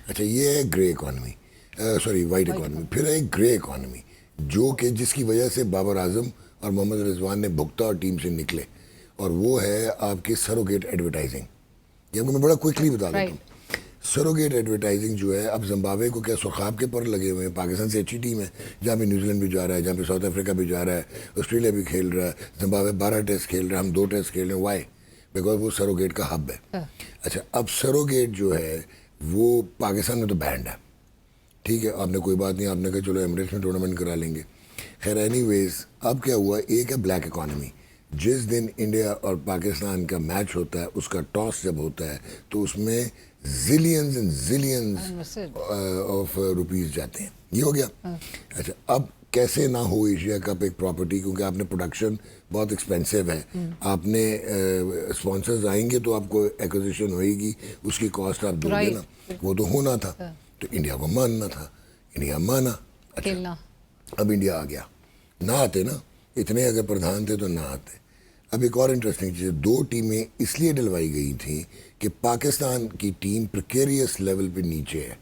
अच्छा, ये है grey economy, sorry white economy. फिर है ग्रे इकॉनमी जो कि जिसकी वजह से बाबर आजम और मोहम्मद रिजवान ने भुगता और टीम से निकले, और वो है आपकी सरोगेट एडवर्टाइजिंग। ये मैं बड़ा क्विकली बता देता हूँ। सरोगेट एडवर्टाइजिंग जो है, अब जिम्बाब्वे को क्या सुखाब के पर लगे हुए हैं? पाकिस्तान से अच्छी टीम है, जहाँ पे न्यूजीलैंड भी जा रहा है, जहाँ पे साउथ अफ्रीका भी जा रहा है, ऑस्ट्रेलिया भी खेल रहा है, जिम्बाब्वे 12 टेस्ट खेल रहा है, हम 2 टेस्ट खेल रहे हैं। वाई? बिकॉज वो सरोगेट का हब है। अच्छा, अब सरोगेट जो है वो पाकिस्तान में तो बैंड है, ठीक है, आपने कोई बात नहीं, आपने कहा चलो एमिरेट्स में टूर्नामेंट करा लेंगे। खैर एनीवेज, अब क्या हुआ, एक है ब्लैक इकॉनमी। जिस दिन इंडिया और पाकिस्तान का मैच होता है, उसका टॉस जब होता है तो उसमें zillions and zillions of rupees जाते हैं। ये हो गया। अच्छा, अब कैसे ना हो एशिया कप एक प्रॉपर्टी, क्योंकि आपने प्रोडक्शन बहुत एक्सपेंसिव है, आपने स्पॉन्सर्स आएंगे तो आपको एक्विजिशन होएगी, उसकी कॉस्ट आप दोगे ना, वो तो होना था। तो इंडिया को मानना था, इंडिया माना। अच्छा, अब इंडिया आ गया, ना आते ना, इतने अगर प्रधान थे तो ना आते। अब एक और इंटरेस्टिंग चीज़, 2 टीमें इसलिए डलवाई गई थी कि पाकिस्तान की टीम प्रिकेरियस लेवल पे नीचे है,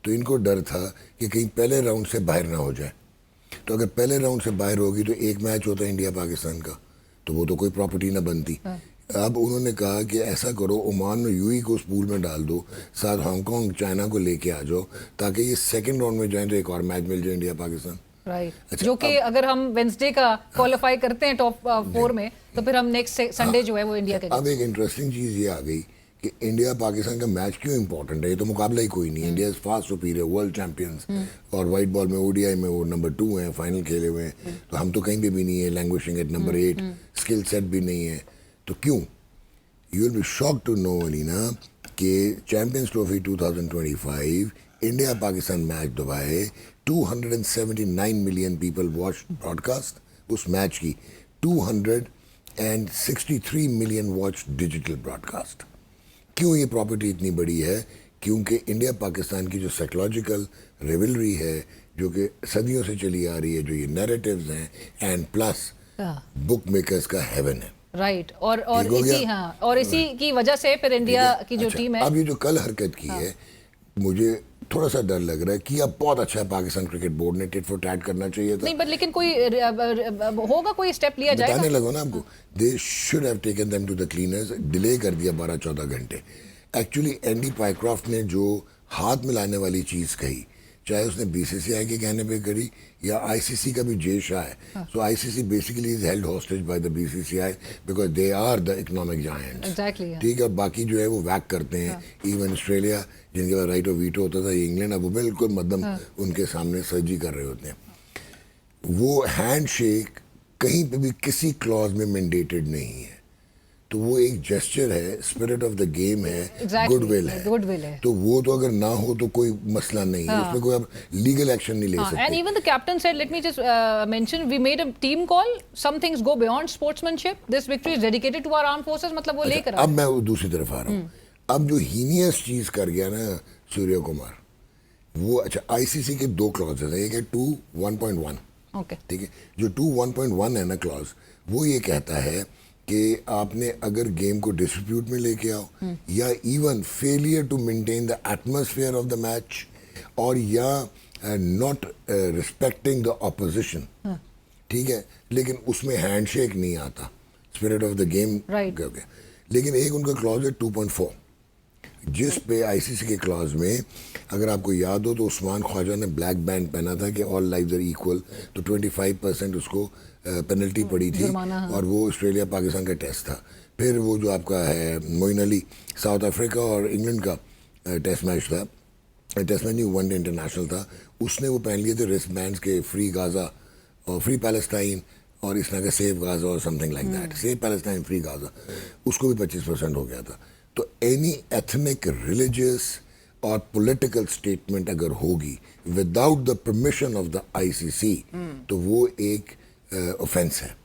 तो इनको डर था कि कहीं पहले राउंड से बाहर ना हो जाए। तो अगर पहले राउंड से बाहर होगी तो एक मैच होता है इंडिया पाकिस्तान का, तो वो तो कोई प्रॉपर्टी ना बनती। अब उन्होंने कहा कि ऐसा करो, ओमान और यूएई को उस पूल में डाल दो, साथ हांगकॉन्ग चाइना को लेके आ जाओ, ताकि ये सेकेंड राउंड में जाए तो एक और मैच मिल जाए इंडिया पाकिस्तान। राइट। अच्छा, जो कि अगर हम वेंसडे का क्वालिफाई करते हैं टॉप 4 में, तो फिर हम नेक्स्ट संडे जो है वो इंडिया के। अब एक इंटरेस्टिंग चीज़ ये आ गई कि इंडिया पाकिस्तान का मैच क्यों इंपॉर्टेंट है? ये तो मुकाबला ही कोई नहीं है। India is fast superior, world champions, और वाइट बॉल में ओडीआई में वो नंबर 2 हैं, फाइनल खेले हुए हैं। तो हम तो कहीं पे भी नहीं है, languaging at number 8, skill set भी नहीं है। तो क्यों? You will be shocked to know Alina कि champions trophy 2025 India Pakistan match Dubai, 279 million people watch broadcast उस मैच की, 263 मिलियन वॉच डिजिटल ब्रॉडकास्ट। क्यों ये प्रॉपर्टी इतनी बड़ी है? क्योंकि इंडिया पाकिस्तान की जो साइकोलॉजिकल रिवलरी है, जो कि सदियों से चली आ रही है, जो ये नैरेटिव्स हैं, एंड प्लस बुक मेकर्स का हेवन है। राइट। और इसी की वजह से फिर इंडिया की जो टीम है, अब ये जो कल हरकत की है, मुझे थोड़ा सा डर लग रहा है कि अब बहुत अच्छा है, पाकिस्तान क्रिकेट बोर्ड ने टिट फॉर टैट करना चाहिए था। नहीं, बट लेकिन कोई होगा, कोई स्टेप लिया जाएगा? बताने लगो ना आपको, they should have taken them to the cleaners. Delay कर दिया 12-14 घंटे। एक्चुअली एंडी पाइक्रॉफ्ट ने जो हाथ मिलाने वाली चीज़ कही, चाहे उसने बीसीसीआई के कहने पे करी या आईसीसी का भी जेशा है। So ICC basically is held hostage by the BCCI because they are the economic giants. ठीक है, और बाकी जो है वो वैक करते हैं। इवन ऑस्ट्रेलिया, जिनके पास राइट ऑफ वीटो होता था, ये इंग्लैंड, अब वो बिल्कुल मध्यम उनके सामने सर्जी कर रहे होते हैं। वो हैंड शेक कहीं पे भी किसी क्लॉज में मैंडेटेड नहीं है। तो वो एक जेस्चर है, स्पिरिट ऑफ द गेम है, Exactly, गुडविल है। goodwill है। तो वो तो अगर ना हो तो कोई मसला नहीं है, उसमें कोई आप लीगल एक्शन नहीं ले And सकते। even the captain said, let me just mention, we made a team call. Some things go beyond sportsmanship. This victory is dedicated to our armed forces. मतलब वो लेकर अब मैं वो दूसरी तरफ आ रहा हूँ। अब जो हीनियस चीज कर गया ना सूर्य कुमार, वो अच्छा आईसीसी के दो क्लॉजेस है, एक है 2.1.1, ओके, ठीक है। जो 2.1.1 है ना क्लॉज, वो ये कहता है कि आपने अगर गेम को डिस्ट्रीब्यूट में लेके आओ या even failure to maintain the atmosphere of the match, और या नॉट रिस्पेक्टिंग द ऑपोजिशन, ठीक है, लेकिन उसमें हैंडशेक नहीं आता, spirit of the game Right. हो गया। लेकिन एक उनका क्लॉज है 2.4, जिस पे आईसीसी के क्लॉज में अगर आपको याद हो तो उस्मान ख्वाजा ने ब्लैक बैंड पहना था कि ऑल लाइव्स आर इक्वल, तो 25% उसको पेनल्टी पड़ी थी, जुर्माना, हाँ। और वो ऑस्ट्रेलिया पाकिस्तान का टेस्ट था। फिर वो जो आपका है मोइन अली साउथ अफ्रीका और इंग्लैंड का टेस्ट मैच था, टेस्ट मैच नहीं, वनडे इंटरनेशनल था, उसने वो पहन लिए थे रिस्ट बैंड्स के फ्री गाजा और फ्री पैलेस्टाइन और इस तरह का सेव गाजा और something like that, save Palestine free Gaza, उसको भी 25% हो गया था। तो एनी एथनिक, रिलीजियस और पॉलिटिकल स्टेटमेंट अगर होगी without the permission of the ICC, तो वो एक ऑफेंस है।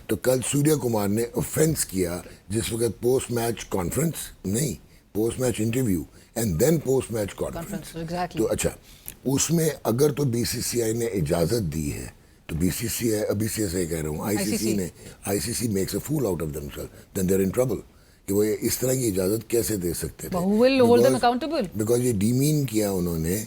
तो कल सूर्य कुमार ने ऑफेंस किया जिस वक्त पोस्ट मैच कॉन्फ्रेंस नहीं, post match interview and then post match conference. exactly. तो अच्छा, उसमें अगर तो बीसीसीआई ने इजाजत दी है, तो बीसीसीआई, अभी से कह रहा हूँ, आईसीसी ने, ICC makes a fool out of themselves, then they are in trouble कि वो इस तरह की इजाजत कैसे दे सकते थे। Who will hold them accountable? Because ये डीमीन किया उन्होंने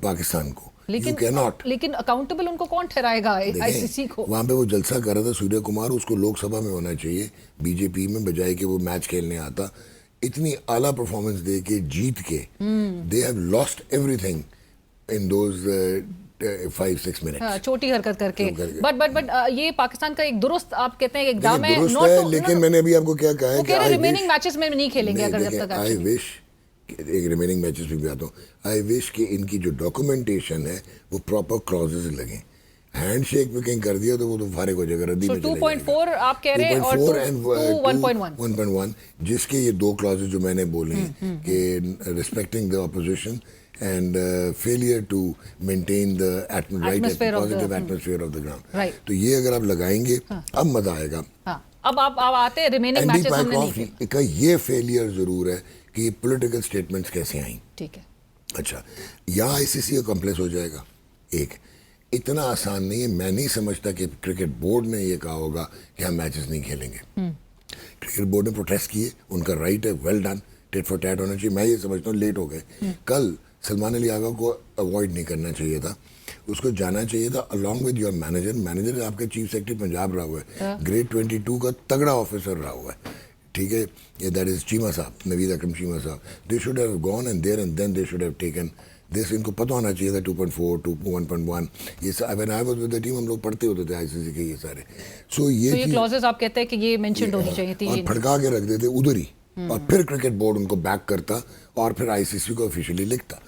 पाकिस्तान को। You cannot। लेकिन अकाउंटेबल उनको कौन ठहराएगा आईसीसी को? वहाँ पे वो जलसा कर रहा था सूर्य कुमार, उसको लोकसभा में होना चाहिए बीजेपी में, बजाय कि वो मैच खेलने आता। इतनी आला परफॉर्मेंस दे के जीत के they have lost everything in those 5-6 minutes. छोटी हरकत करके। बट ये पाकिस्तान का एक दुरुस्त, आप कहते हैं, एकदम है, दुरुस्त है, लेकिन मैंने अभी आपको क्या कहा है वो कह रहे रिमेनिंग मैचेस में नहीं खेलेंगे अगर जब तक आई विश, एक रिमेनिंग मैचेस में भी आता हूँ, आई विश कि इनकी जो डॉक्यूमेंटेशन है वो प्रॉपर क्लॉजेस लगे। हैंडशेक में कहीं कर दिया तो वो तो फारिग हो जाएगा, रद्दी में चले जाएगा। 2.4 आप कह रहे हैं और 1.1, जिसके ये दो क्लॉजेस जो मैंने बोले हैं कि respecting the opposition and failure to maintain the positive atmosphere of the ground. Right. तो ये अगर आप लगाएंगे अब मजा आएगा। हाँ, अब आप आते हैं रिमेनिंग मैचेस हमने नहीं खेले। का ये फेलियर जरूर है कि पॉलिटिकल स्टेटमेंट्स कैसे आई। ठीक है, अच्छा, यहाँ आईसीसी का कॉम्प्लेक्स हो जाएगा। एक इतना आसान नहीं है, मैं नहीं समझता कि क्रिकेट बोर्ड ने ये कहा होगा कि हम मैचेस नहीं खेलेंगे। क्रिकेट बोर्ड ने प्रोटेस्ट किए, उनका राइट है, well done, tit for tat होना चाहिए। मैं ये समझता हूँ लेट हो गए। कल सलमान अली आगा को अवॉइड नहीं करना चाहिए था, उसको जाना चाहिए था along with your manager. Manager आपका चीफ सेक्रेटरी पंजाब रहा हुआ है, ग्रेड 22 का तगड़ा ऑफिसर रहा हुआ है, ठीक है, ये दैट इज चीमा साहब, Naveed Akram Cheema sahab. They should have gone and there and then they should have taken this. इनको पता होना चाहिए था 2.4, 1.1, ये when I was with the team हम लोग पढ़ते होते थे आईसीसी के ये सारे। सो ये क्लॉजेस आप कहते हैं कि ये मेंशन्ड होनी चाहिए थी, और फड़का के रख देते उधर ही, और फिर क्रिकेट बोर्ड उनको बैक करता और फिर आईसीसी को ऑफिशियली लिखता।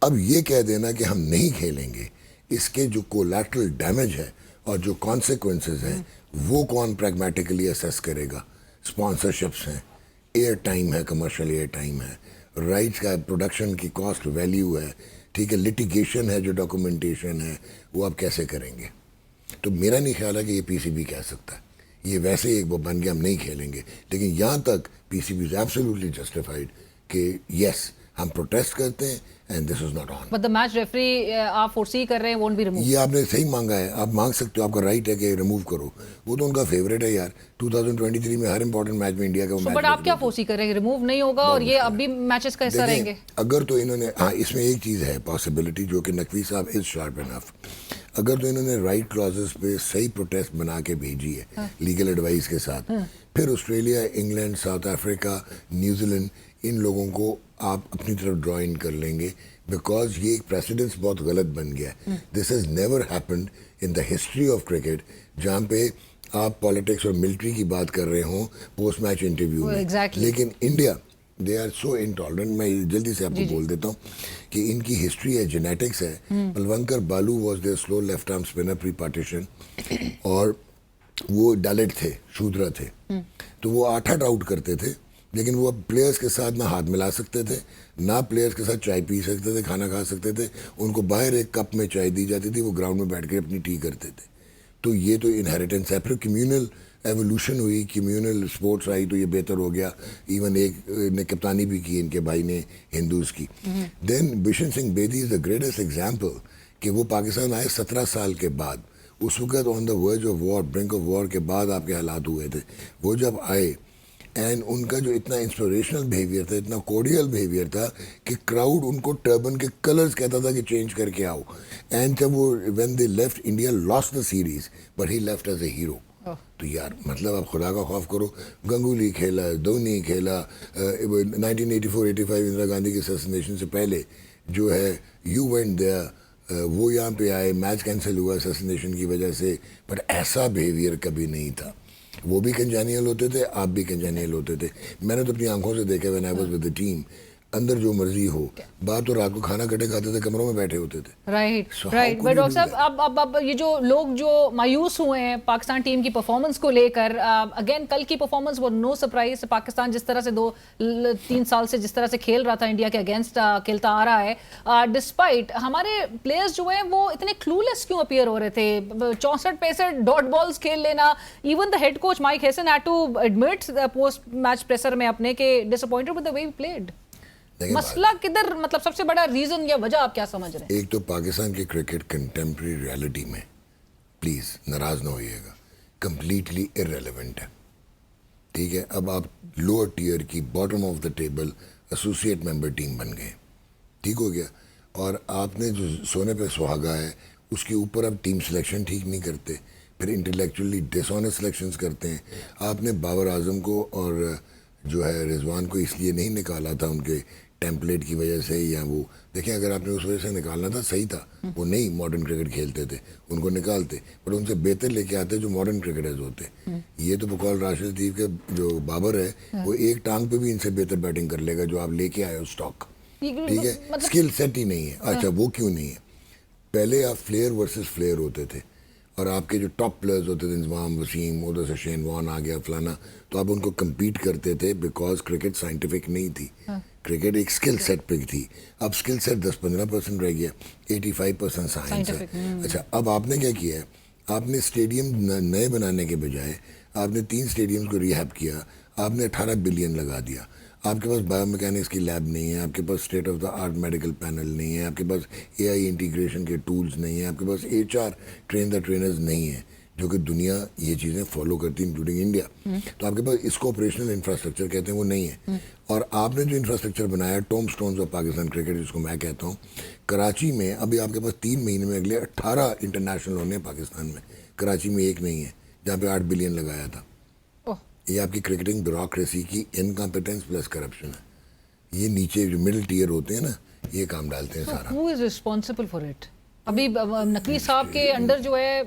अब ये कह देना कि हम नहीं खेलेंगे, इसके जो कोलैटरल डैमेज है और जो कॉन्सिक्वेंसेस हैं वो कौन प्रैग्मेटिकली असेस करेगा। स्पॉन्सरशिप्स हैं, एयर टाइम है, कमर्शियल एयर टाइम है, राइट्स का प्रोडक्शन की कॉस्ट वैल्यू है, ठीक है, लिटिगेशन है, जो डॉक्यूमेंटेशन है, वो आप कैसे करेंगे। तो मेरा नहीं ख्याल है कि ये पीसीबी कह सकता है, ये वैसे ही एक वो बन के हम नहीं खेलेंगे। लेकिन यहाँ तक पीसीबी इज एब्सोल्युटली जस्टिफाइड कि यस हम प्रोटेस्ट करते हैं and this is not on. But the match referee आप फोर्सी कर रहे हैं वोंट बी रिमूव। ये आपने सही मांगा है, आप मांग सकते हो, आपका राइट है कि रिमूव करो, वो तो उनका फेवरेट है यार। 2023 में हर इंपॉर्टेंट मैच में इंडिया का मैच। बट आप क्या फोर्सी कर रहे हैं, रिमूव नहीं होगा और ये अब भी मैचेस का हिस्सा रहेंगे? अगर तो इन्होंने, हाँ इसमें एक चीज़ है पॉसिबिलिटी जो कि नकवी साहब इज शार्प इनफ, अगर तो इन्होंने राइट क्लॉजेस पे सही प्रोटेस्ट बना के भेजी है लीगल एडवाइस के साथ, फिर Australia, England, South Africa, New Zealand, इन लोगों को आप अपनी तरफ ड्रॉ इन कर लेंगे, बिकॉज ये एक प्रेसिडेंस बहुत गलत बन गया है। This has never happened in the history of cricket जहाँ पे आप पॉलिटिक्स और मिलिट्री की बात कर रहे हो पोस्ट मैच इंटरव्यू में। exactly. लेकिन India, they are so intolerant. मैं जल्दी से आपको बोल देता हूँ कि इनकी हिस्ट्री है, जेनेटिक्स है। Palwankar Baloo was there slow left arm spinner pre partition, और वो दलित थे, शूद्र थे, तो वो 8-8 आउट करते थे, लेकिन वो अब प्लेयर्स के साथ ना हाथ मिला सकते थे, ना प्लेयर्स के साथ चाय पी सकते थे, खाना खा सकते थे। उनको बाहर एक कप में चाय दी जाती थी, वो ग्राउंड में बैठ के अपनी टी करते थे। तो ये तो इनहेरिटेंस है। फिर कम्यूनल एवोल्यूशन हुई, कम्यूनल स्पोर्ट्स आई तो ये बेहतर हो गया। इवन एक ने कप्तानी भी की, इनके भाई ने हिंदूज की। Then Bishan Singh Bedi is the greatest example कि वो पाकिस्तान आए 17 साल के बाद, उस वक्त on the verge of war, brink of war के बाद आपके हालात हुए थे। वो जब आए एंड उनका जो इतना इंस्पिरेशनल बिहेवियर था, इतना कोर्डियल बिहेवियर था कि क्राउड उनको टर्बन के कलर्स कहता था कि चेंज करके आओ। एंड जब वो when they left, India lost the series but he left as a hero. तो यार मतलब आप खुदा का खौफ करो। गंगुली खेला, धोनी खेला, 1984-85 इंदिरा गांधी के असैसिनेशन से पहले जो है यू वेंट देयर, वो यहाँ पे आए, मैच कैंसिल हुआ असैसिनेशन की वजह से, बट ऐसा बिहेवियर कभी नहीं था। वो भी कंजानियल होते थे, आप भी कंजानियल होते थे। मैंने तो अपनी आंखों से देखा when I was with the team, अंदर जो मर्जी हो, बाहर तो रात को खाना कटे खाते थे, कमरों में बैठे होते थे। Right So right. how but could doctor you do साहब अब ये जो लोग जो मायूस हुए हैं पाकिस्तान टीम की परफॉर्मेंस को लेकर, अगेन कल की परफॉर्मेंस वो नो सरप्राइज। पाकिस्तान जिस तरह से 2-3 साल से जिस तरह से खेल रहा था, इंडिया के अगेंस्ट खेलता आ रहा है, डिस्पाइट हमारे प्लेयर्स जो हैं वो इतने क्लूलेस क्यों अपीयर हो रहे थे? 64-65 डॉट बॉल्स खेल लेना। Even the head coach Mike Hesson had to admit post match pressure में अपने के disappointed with the way we played. मसला किधर, मतलब सबसे बड़ा रीजन या वजह आप क्या समझ रहे हैं? एक तो पाकिस्तान की क्रिकेट कंटेम्प्रेरी रियलिटी में, प्लीज नाराज ना होइएगा, कंप्लीटली इररेलेवेंट है। ठीक है, अब आप लोअर टियर की bottom of the table associate member team बन गए, ठीक हो गया। और आपने जो सोने पे सुहागा है उसके ऊपर आप टीम सिलेक्शन ठीक नहीं करते, फिर इंटेलेक्चुअली डिसऑनेस्ट सिलेक्शंस करते हैं। आपने बाबर आजम को और जो है रिजवान को इसलिए नहीं निकाला था उनके टेम्पलेट की वजह से, या वो देखें अगर आपने उस वजह से निकालना था सही था, वो नहीं मॉडर्न क्रिकेट खेलते थे, उनको निकालते, पर उनसे बेहतर लेके आते जो मॉडर्न क्रिकेटर्स होते। ये तो बकौल राशिद लतीफ़ के जो बाबर है वो एक टांग पे भी इनसे बेहतर बैटिंग कर लेगा जो आप लेके आए हो स्टॉक, ठीक है। स्किल सेट ही नहीं है। अच्छा वो क्यों नहीं है? पहले आप फ्लेयर वर्सेस फ्लेयर होते थे और आपके जो टॉप प्लेयर्स होते थे, इंजमाम वसीम, उधर से शेन वॉन आ गया फलाना, तो आप उनको कम्पीट करते थे बिकॉज क्रिकेट साइंटिफिक नहीं थी। क्रिकेट एक स्किल सेट पे थी। अब स्किल सेट 10-15% रह गया, 85% साइंस है। अच्छा अब आपने क्या किया है, आपने स्टेडियम नए बनाने के बजाय आपने 3 स्टेडियम्स को रिहैब किया, आपने 18 बिलियन लगा दिया। आपके पास बायोमैकेनिक्स की लैब नहीं है, आपके पास state of the art medical panel नहीं है, आपके पास एआई इंटीग्रेशन के टूल्स नहीं है, आपके पास HR ट्रेन द ट्रेनर्स नहीं है, जो कि दुनिया ये चीज़ें फॉलो करती है इंक्लूडिंग इंडिया। तो आपके पास इसको ऑपरेशनल इंफ्रास्ट्रक्चर कहते हैं, वो नहीं है। और आपने जो इंफ्रास्ट्रक्चर बनाया, Tom stones of Pakistan cricket जिसको मैं कहता हूँ, कराची में अभी आपके पास 3 महीने में अगले 18 इंटरनेशनल होने हैं पाकिस्तान में, कराची में एक नहीं है जहाँ पे 8 बिलियन लगाया था। ये आपकी क्रिकेटिंग ब्यूरोक्रेसी की इनकॉम्पिटेंस प्लस करप्शन है। ये नीचे जो मिडिल टियर होते हैं ना, ये काम डालते हैं सारा। Who is responsible for it? अभी नकवी साहब के अंडर जो है,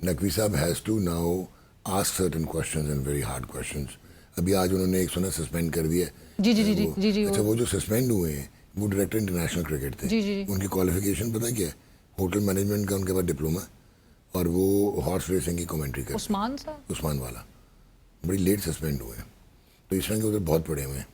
Naqvi sahab has to now ask certain questions and very hard questions. अभी आज उन्होंने एक सुना सस्पेंड कर दिया। जी। अच्छा वो जो सस्पेंड हुए हैं वो डायरेक्टर इंटरनेशनल क्रिकेट थे। जी। उनकी क्वालिफिकेशन पता क्या है? होटल मैनेजमेंट का उनके पास डिप्लोमा, और वो हॉर्स रेसिंग की कमेंट्री करते। उस्मान वाला बड़ी लेट सस्पेंड हुए हैं। तो इस तरह के उधर बहुत पड़े हुए हैं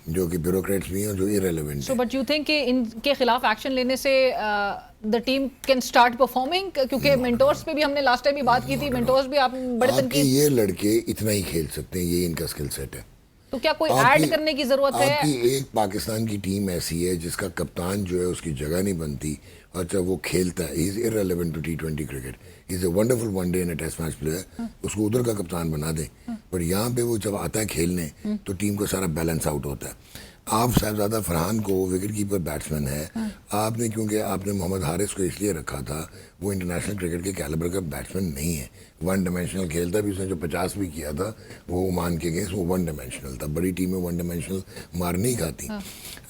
जो कि ब्यूरोक्रेट्स भी हैं और जो इररेलेवेंट हैं। बट यू थिंक कि इनके खिलाफ एक्शन लेने से the team can start performing? क्योंकि मेंटोर्स पे भी हमने लास्ट टाइम भी बात की थी, मेंटोर्स भी आप बड़े आपके ये लड़के इतना ही खेल सकते हैं, ये इनका स्किल सेट है। तो क्या कोई ऐड करने की जरूरत है? आपकी एक पाकिस्तान की टीम ऐसी है जिसका कप्तान जो है उसकी जगह नहीं बनती, और जब वो खेलता है, he is irrelevant to T20 cricket, he is a wonderful one day and test match player, उसको उधर का कप्तान बना दें। पर यहाँ पे वो जब आता है खेलने तो टीम का सारा बैलेंस आउट होता है। आप साहबजादा फरहान को विकेट कीपर बैट्समैन है, आपने क्योंकि आपने मोहम्मद हारिस को इसलिए रखा था, वो इंटरनेशनल क्रिकेट के कैलिबर का बैट्समैन नहीं है, वन डायमेंशनल खेलता भी। उसने जो 50 भी किया था वो ओमान के अगेंस्ट, वो वन डायमेंशनल था। बड़ी टीमें वन डायमेंशनल मार नहीं खाती।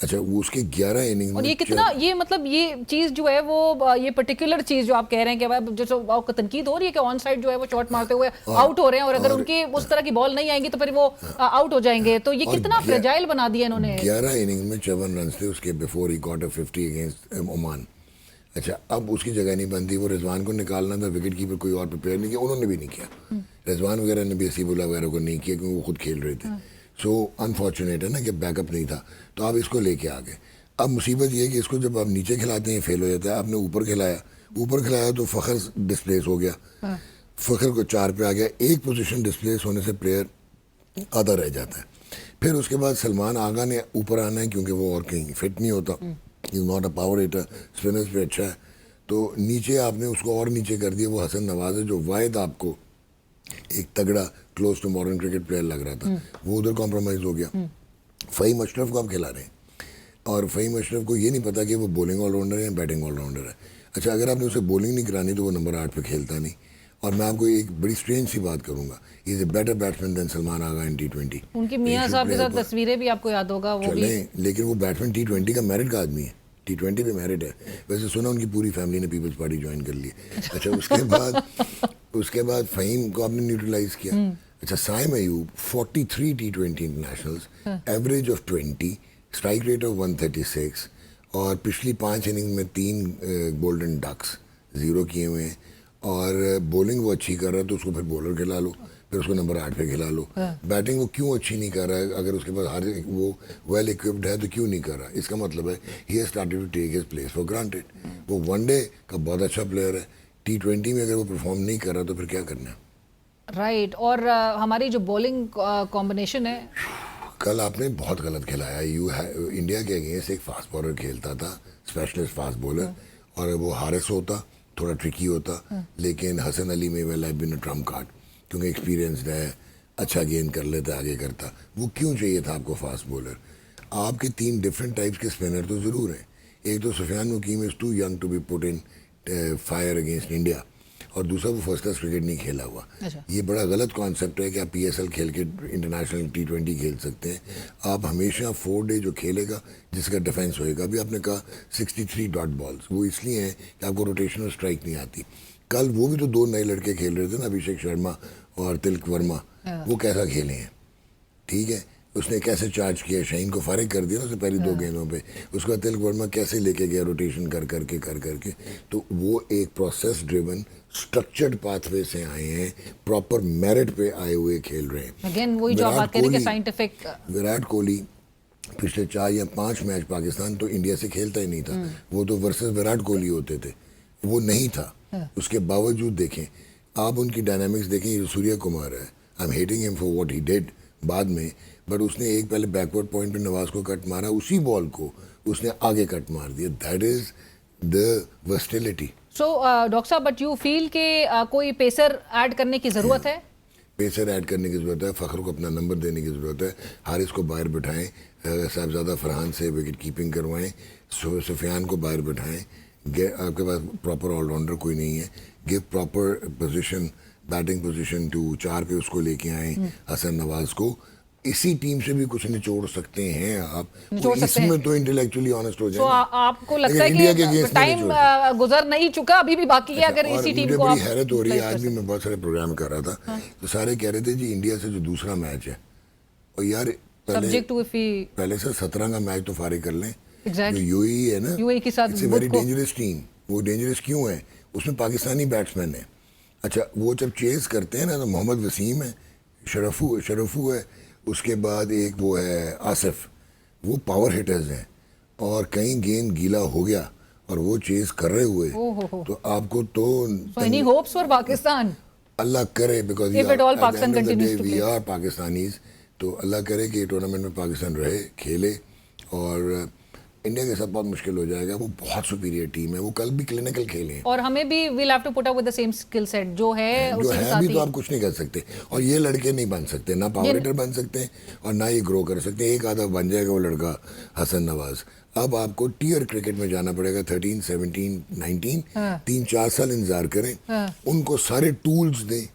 अच्छा वो उसके 11 इनिंग्स, और ये कितना, ये मतलब ये चीज़ जो है वो, ये पर्टिकुलर चीज़ जो आप कह रहे हैं कि भाई जो आपको तनकीद हो रही है कि ऑन साइड जो है वो शॉट मारते हुए आउट हो रहे हैं, और अगर उनकी उस तरह की बॉल नहीं आएंगी तो फिर वो आउट हो जाएंगे, तो ये कितना फ्रेजाइल बना दिया इन्होंने। 11 इनिंग्स में 54 रन थे उसके before he got a 50 against Oman. अच्छा अब उसकी जगह नहीं बनती, वो रिजवान को निकालना था, विकेट कीपर कोई और प्रिपेयर नहीं किया, उन्होंने भी नहीं किया। रिजवान वगैरह ने भी हसीबुल्लाह वगैरह को नहीं किया क्योंकि वो खुद खेल रहे थे। सो अनफॉर्चुनेट है ना कि बैकअप नहीं था, तो आप इसको लेके आ गए। अब मुसीबत ये है कि इसको जब आप नीचे खिलाते हैं फेल हो जाता है। आपने ऊपर खिलाया तो फ़खर डिस्प्लेस हो गया, फ़खर को 4 पे आ गया। एक पोजीशन डिस्प्लेस होने से प्लेयर आधा रह जाता है। फिर उसके बाद सलमान आगा ने ऊपर आना है क्योंकि वो और कहीं फिट नहीं होता, is not a power hitter, spinners पे अच्छा है। तो नीचे आपने उसको और नीचे कर दिया, वो हसन नवाज है जो वायद आपको एक तगड़ा close to modern cricket player लग रहा था, वो उधर कॉम्प्रोमाइज़ हो गया। फ़हीम अशरफ को आप खिला रहे हैं और फ़हीम अशरफ को ये नहीं पता कि वो बॉलिंग ऑलराउंडर है या बैटिंग ऑलराउंडर है। अच्छा, अगर आपने उसे बॉलिंग नहीं करानी तो वो नंबर 8 पे खेलता नहीं। और मैं आपको एक बड़ी स्ट्रेंज सी बात करूंगा, he is a better batsman than Salman Agha in T20। उनकी मियां साहब के साथ तस्वीरें भी आपको याद होगा, वो भी लेकिन वो बैट्समैन T20 का मेरिट का आदमी है, T20 पे मेरिट है। वैसे सुना उनकी पूरी फैमिली ने पीपल्स पार्टी ज्वाइन कर ली। अच्छा, उसके बाद फ़हीम को आपने न्यूट्रलाइज किया। अच्छा, Saim Ayub 43 T20 internationals, average of 20, strike rate of 136 और पिछली 5 इनिंग में 3 गोल्डन डक्स 0 किए हुए हैं। और बॉलिंग वो अच्छी कर रहा है तो उसको फिर बॉलर खिला लो, फिर उसको नंबर 8 पे खिला लो। बैटिंग वो क्यों अच्छी नहीं कर रहा है? अगर उसके पास हर वो वेल इक्विप्ड है तो क्यों नहीं कर रहा? इसका मतलब है he has started to take his place for granted. वो वनडे का बहुत अच्छा प्लेयर है, T20 में अगर वो परफॉर्म नहीं कर रहा तो फिर क्या करना है? राइट। और हमारी जो बॉलिंग कॉम्बिनेशन है, कल आपने बहुत गलत खिलाया। इंडिया के अगेंस्ट एक फास्ट बॉलर खेलता था, स्पेशलिस्ट फास्ट बॉलर, और वो हारिस होता, थोड़ा ट्रिकी होता, लेकिन Hasan Ali may well have been a trump card क्योंकि एक्सपीरियंसड है, अच्छा गेंद कर लेता, आगे करता। वो क्यों चाहिए था आपको फास्ट बॉलर? आपके 3 डिफरेंट टाइप्स के स्पिनर तो ज़रूर हैं। एक तो Sufiyan Muqeem is too young to be put in fire against India, और दूसरा वो फर्स्ट क्लास क्रिकेट नहीं खेला हुआ। अच्छा। ये बड़ा गलत कॉन्सेप्ट है कि आप PSL खेल के इंटरनेशनल T20 खेल सकते हैं। आप हमेशा 4 डे जो खेलेगा जिसका डिफेंस होएगा। अभी आपने कहा 63 डॉट बॉल्स, वो इसलिए हैं कि आपको रोटेशनल स्ट्राइक नहीं आती। कल वो भी तो 2 नए लड़के खेल रहे थे ना, अभिषेक शर्मा और तिलक वर्मा, वो कैसा खेले हैं? ठीक है, उसने कैसे चार्ज किया, शाहीन को फारिग कर दिया ना उसने पहली 2 गेंदों पे, उसका तिलक वर्मा कैसे लेके गया रोटेशन कर करके। तो वो एक प्रोसेस ड्रिवन स्ट्रक्चर्ड पाथवे से आए हैं, प्रॉपर मेरिट पे आए हुए खेल रहे हैं। अगेन वही जो आप बात करें कि साइंटिफिक। विराट कोहली पिछले 4 या 5 मैच पाकिस्तान तो इंडिया से खेलता ही नहीं था, वो तो वर्सेस विराट कोहली होते थे, वो नहीं था। उसके बावजूद देखें आप उनकी डायनामिक्स देखें। सूर्य कुमार है, I am hating him for what he did बाद में, बट उसने एक पहले बैकवर्ड पॉइंट पे नवाज को कट मारा, उसी बॉल को उसने आगे कट मार दिया। That is the versatility. So doctor साहब, बट यू फील कि कोई पेसर ऐड करने की ज़रूरत है? पेसर ऐड करने की ज़रूरत है, फ़खर को अपना नंबर देने की ज़रूरत है, हारिस को बाहर बिठाएं, साहबजादा फरहान से विकेट कीपिंग करवाएं, सुफियान को बाहर बिठाएं। आपके पास प्रॉपर ऑलराउंडर कोई नहीं है, give proper position, batting position to 4 पे उसको लेके आए हसन नवाज को। इसी टीम से भी कुछ निचोड़ सकते हैं आप, इसमें तो इंटेलेक्चुअली ऑनेस्ट हो जाए। आपको लगता है कि टाइम गुजर नहीं चुका, अभी भी बाकी है? अगर इसी टीम को बड़ी हैरत हो रही है, आज भी मैं बहुत सारे प्रोग्राम कर रहा था, तो सारे कह रहे थे जी इंडिया से जो दूसरा मैच है, और यार पहले से 17 का मैच तो फारिग कर लें। जो यूएई है ना, यूएई के साथ it's a very dangerous team. वो डेंजरस क्यों है? उसमें पाकिस्तानी बैट्समैन है। अच्छा, वो जब चेस करते हैं ना तो मोहम्मद वसीम है, शरफू है, उसके बाद एक वो है आसिफ, वो पावर हिटर्स हैं, और कहीं गेंद गीला हो गया और वो चेस कर रहे हुए, तो आपको तो एनी होप्स फॉर पाकिस्तान? अल्लाह करे, बिकॉज वी आर पाकिस्तानीज, तो अल्लाह करे कि टूर्नामेंट में पाकिस्तान रहे, खेले। और इंडिया के साथ बहुत मुश्किल हो जाएगा, वो बहुत सुपीरियर टीम है, वो कल भी क्लिनिकल खेले हैं। और हमें भी will have to put up with the same skill set जो है अभी तो आप कुछ नहीं कर सकते, और ये लड़के नहीं बन सकते, ना पावर हिटर बन सकते हैं और ना ही ग्रो कर सकते हैं। एक आधा बन जाएगा वो लड़का हसन नवाज। अब आपको टीयर क्रिकेट में जाना पड़ेगा, 13, 17, 19, 3-4 साल इंतजार करें, उनको सारे टूल्स दें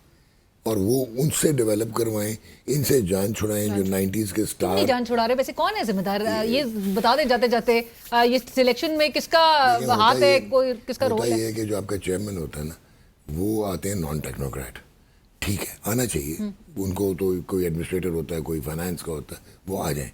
और वो उनसे डेवलप करवाएं, इनसे जान छुड़ाएं। जो 90s के स्टार जान छुड़ा रहे, वैसे कौन है जिम्मेदार? ये बता दे जाते जाते, ये सिलेक्शन में किसका हाथ है, कोई किसका रोल है? ये कि जो आपका चेयरमैन होता है ना, वो आते हैं नॉन टेक्नोक्रेट, ठीक है, आना चाहिए उनको, तो कोई एडमिनिस्ट्रेटर होता है, कोई फाइनेंस का होता है, वो आ जाए।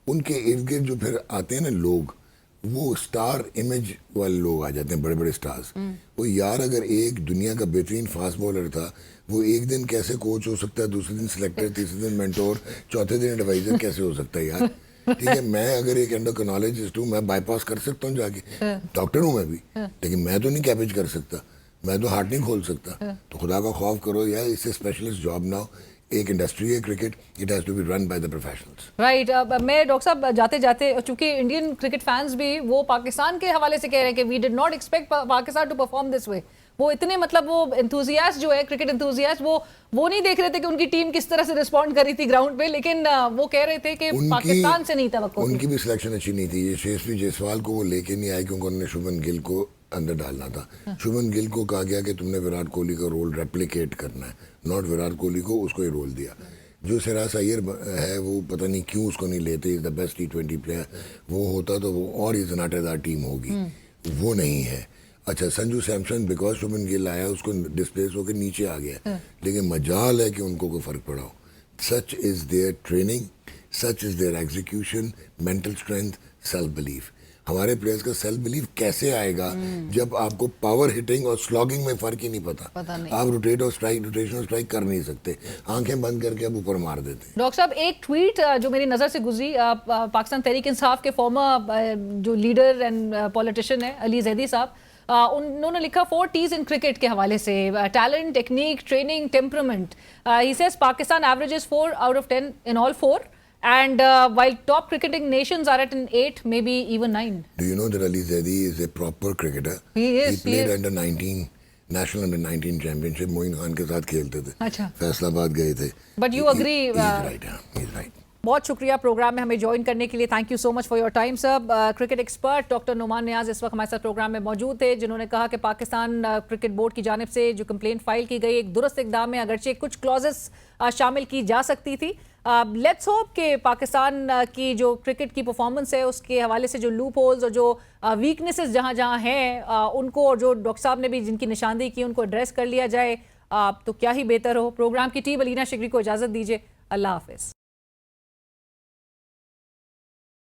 उनके इर्द गिर्द जो फिर आते हैं ना लोग, वो स्टार इमेज वाले लोग आ जाते हैं, बड़े बड़े स्टार्स। वो यार अगर एक दुनिया का बेहतरीन फास्ट बॉलर था, वो एक दिन कैसे कोच हो सकता है, दूसरे दिन सिलेक्टर, तीसरे दिन मेंटोर, चौथे दिन एडवाइजर कैसे हो सकता है यार? ठीक है, मैं अगर एक एंडोक्रिनोलॉजिस्ट हूँ, मैं बाईपास कर सकता हूँ जाके, डॉक्टर हूँ मैं भी, लेकिन मैं तो नहीं कैबेज कर सकता, मैं तो हार्ट नहीं खोल सकता। तो खुदा का खौफ करो यार, इससे स्पेशलिस्ट जॉब ना हो। एक इंडस्ट्री है cricket, it has to be run by the professionals. Right. मैं डॉक्टर साहब जाते जाते, चूंकि इंडियन क्रिकेट फैंस भी वो पाकिस्तान के हवाले से कह रहे हैं कि we did not expect Pakistan to perform this way. वो इतने मतलब वो एंथुजियास्ट जो है क्रिकेट एंथुजियास्ट, वो नहीं देख रहे थे कि उनकी टीम किस तरह से रिस्पॉन्ड कर रही थी ग्राउंड पे, लेकिन वो कह रहे थे कि पाकिस्तान से नहीं तवक्को थी। उनकी भी सिलेक्शन अच्छी नहीं थी। ये यशस्वी जायसवाल को वो लेके नहीं आए क्योंकि उन्होंने शुभमन गिल को अंदर डालना था। शुभमन गिल को कहा गया कि तुमने विराट कोहली का रोल रेप्लिकेट करना है, नॉट विराट कोहली को, उसको ही रोल दिया। जो सिराज अय्यर है वो पता नहीं क्यों उसको नहीं लेते, is the best T20 player, वो होता तो वो और इज नाटेदार टीम होगी, वो नहीं है। अच्छा, संजू सैमसन बिकॉज शुभमन गिल आया उसको डिस्प्लेस होकर नीचे आ गया, लेकिन मजाल है कि उनको कोई फर्क पड़ा हो। Such is their training, such is their execution, mental strength, self belief. हमारे प्लेयर्स का सेल्फ बिलीफ कैसे आएगा जब आपको पावर हिटिंग और स्लॉगिंग में फर्क ही नहीं पता नहीं। आप रोटेट और स्ट्राइक, रोटेशन और स्ट्राइक कर नहीं सकते, आंखें बंद करके आप ऊपर मार देते। डॉक्टर साहब, एक ट्वीट जो मेरी नज़र से गुजरी, पाकिस्तान तहरीक इंसाफ के फॉर्मर जो लीडर एंड पॉलिटिशियन है अली जैदी साहब, उन्होंने लिखा 4 T's इन क्रिकेट के हवाले से, talent, technique, training, temperament. He says Pakistan averages 4 out of 10 in all 4, and while top cricketing nations are at an 8, maybe even 9. Do you know that Ali Zaidi is a proper cricketer? He is. He played under 19 national under 19 championship, Moin Khan के साथ खेलते थे। अच्छा। फैसलाबाद गए थे। But you agree? He's right. बहुत शुक्रिया programme में हमें ज्वाइन करने के लिए। Thank you so much for your time sir. Cricket expert doctor Numan Niaz इस वक्त हमारे साथ प्रोग्राम में मौजूद थे, जिन्होंने कहा कि पाकिस्तान क्रिकेट बोर्ड की जानिब से जो कंप्लेंट फाइल की गई एक दुरुस्त इकदाम में, अगरचे कुछ क्लॉजेस शामिल की जा सकती थी। लेट्स होप कि पाकिस्तान की जो क्रिकेट की परफॉर्मेंस है उसके हवाले से जो लूप होल्स और जो वीकनेसेस जहाँ जहाँ हैं उनको, और जो डॉक्टर साहब ने भी जिनकी निशानदेही की, उनको एड्रेस कर लिया जाए तो क्या ही बेहतर हो। प्रोग्राम की टीम अलीना शिगरी को इजाज़त दीजिए। अल्लाह हाफिज़।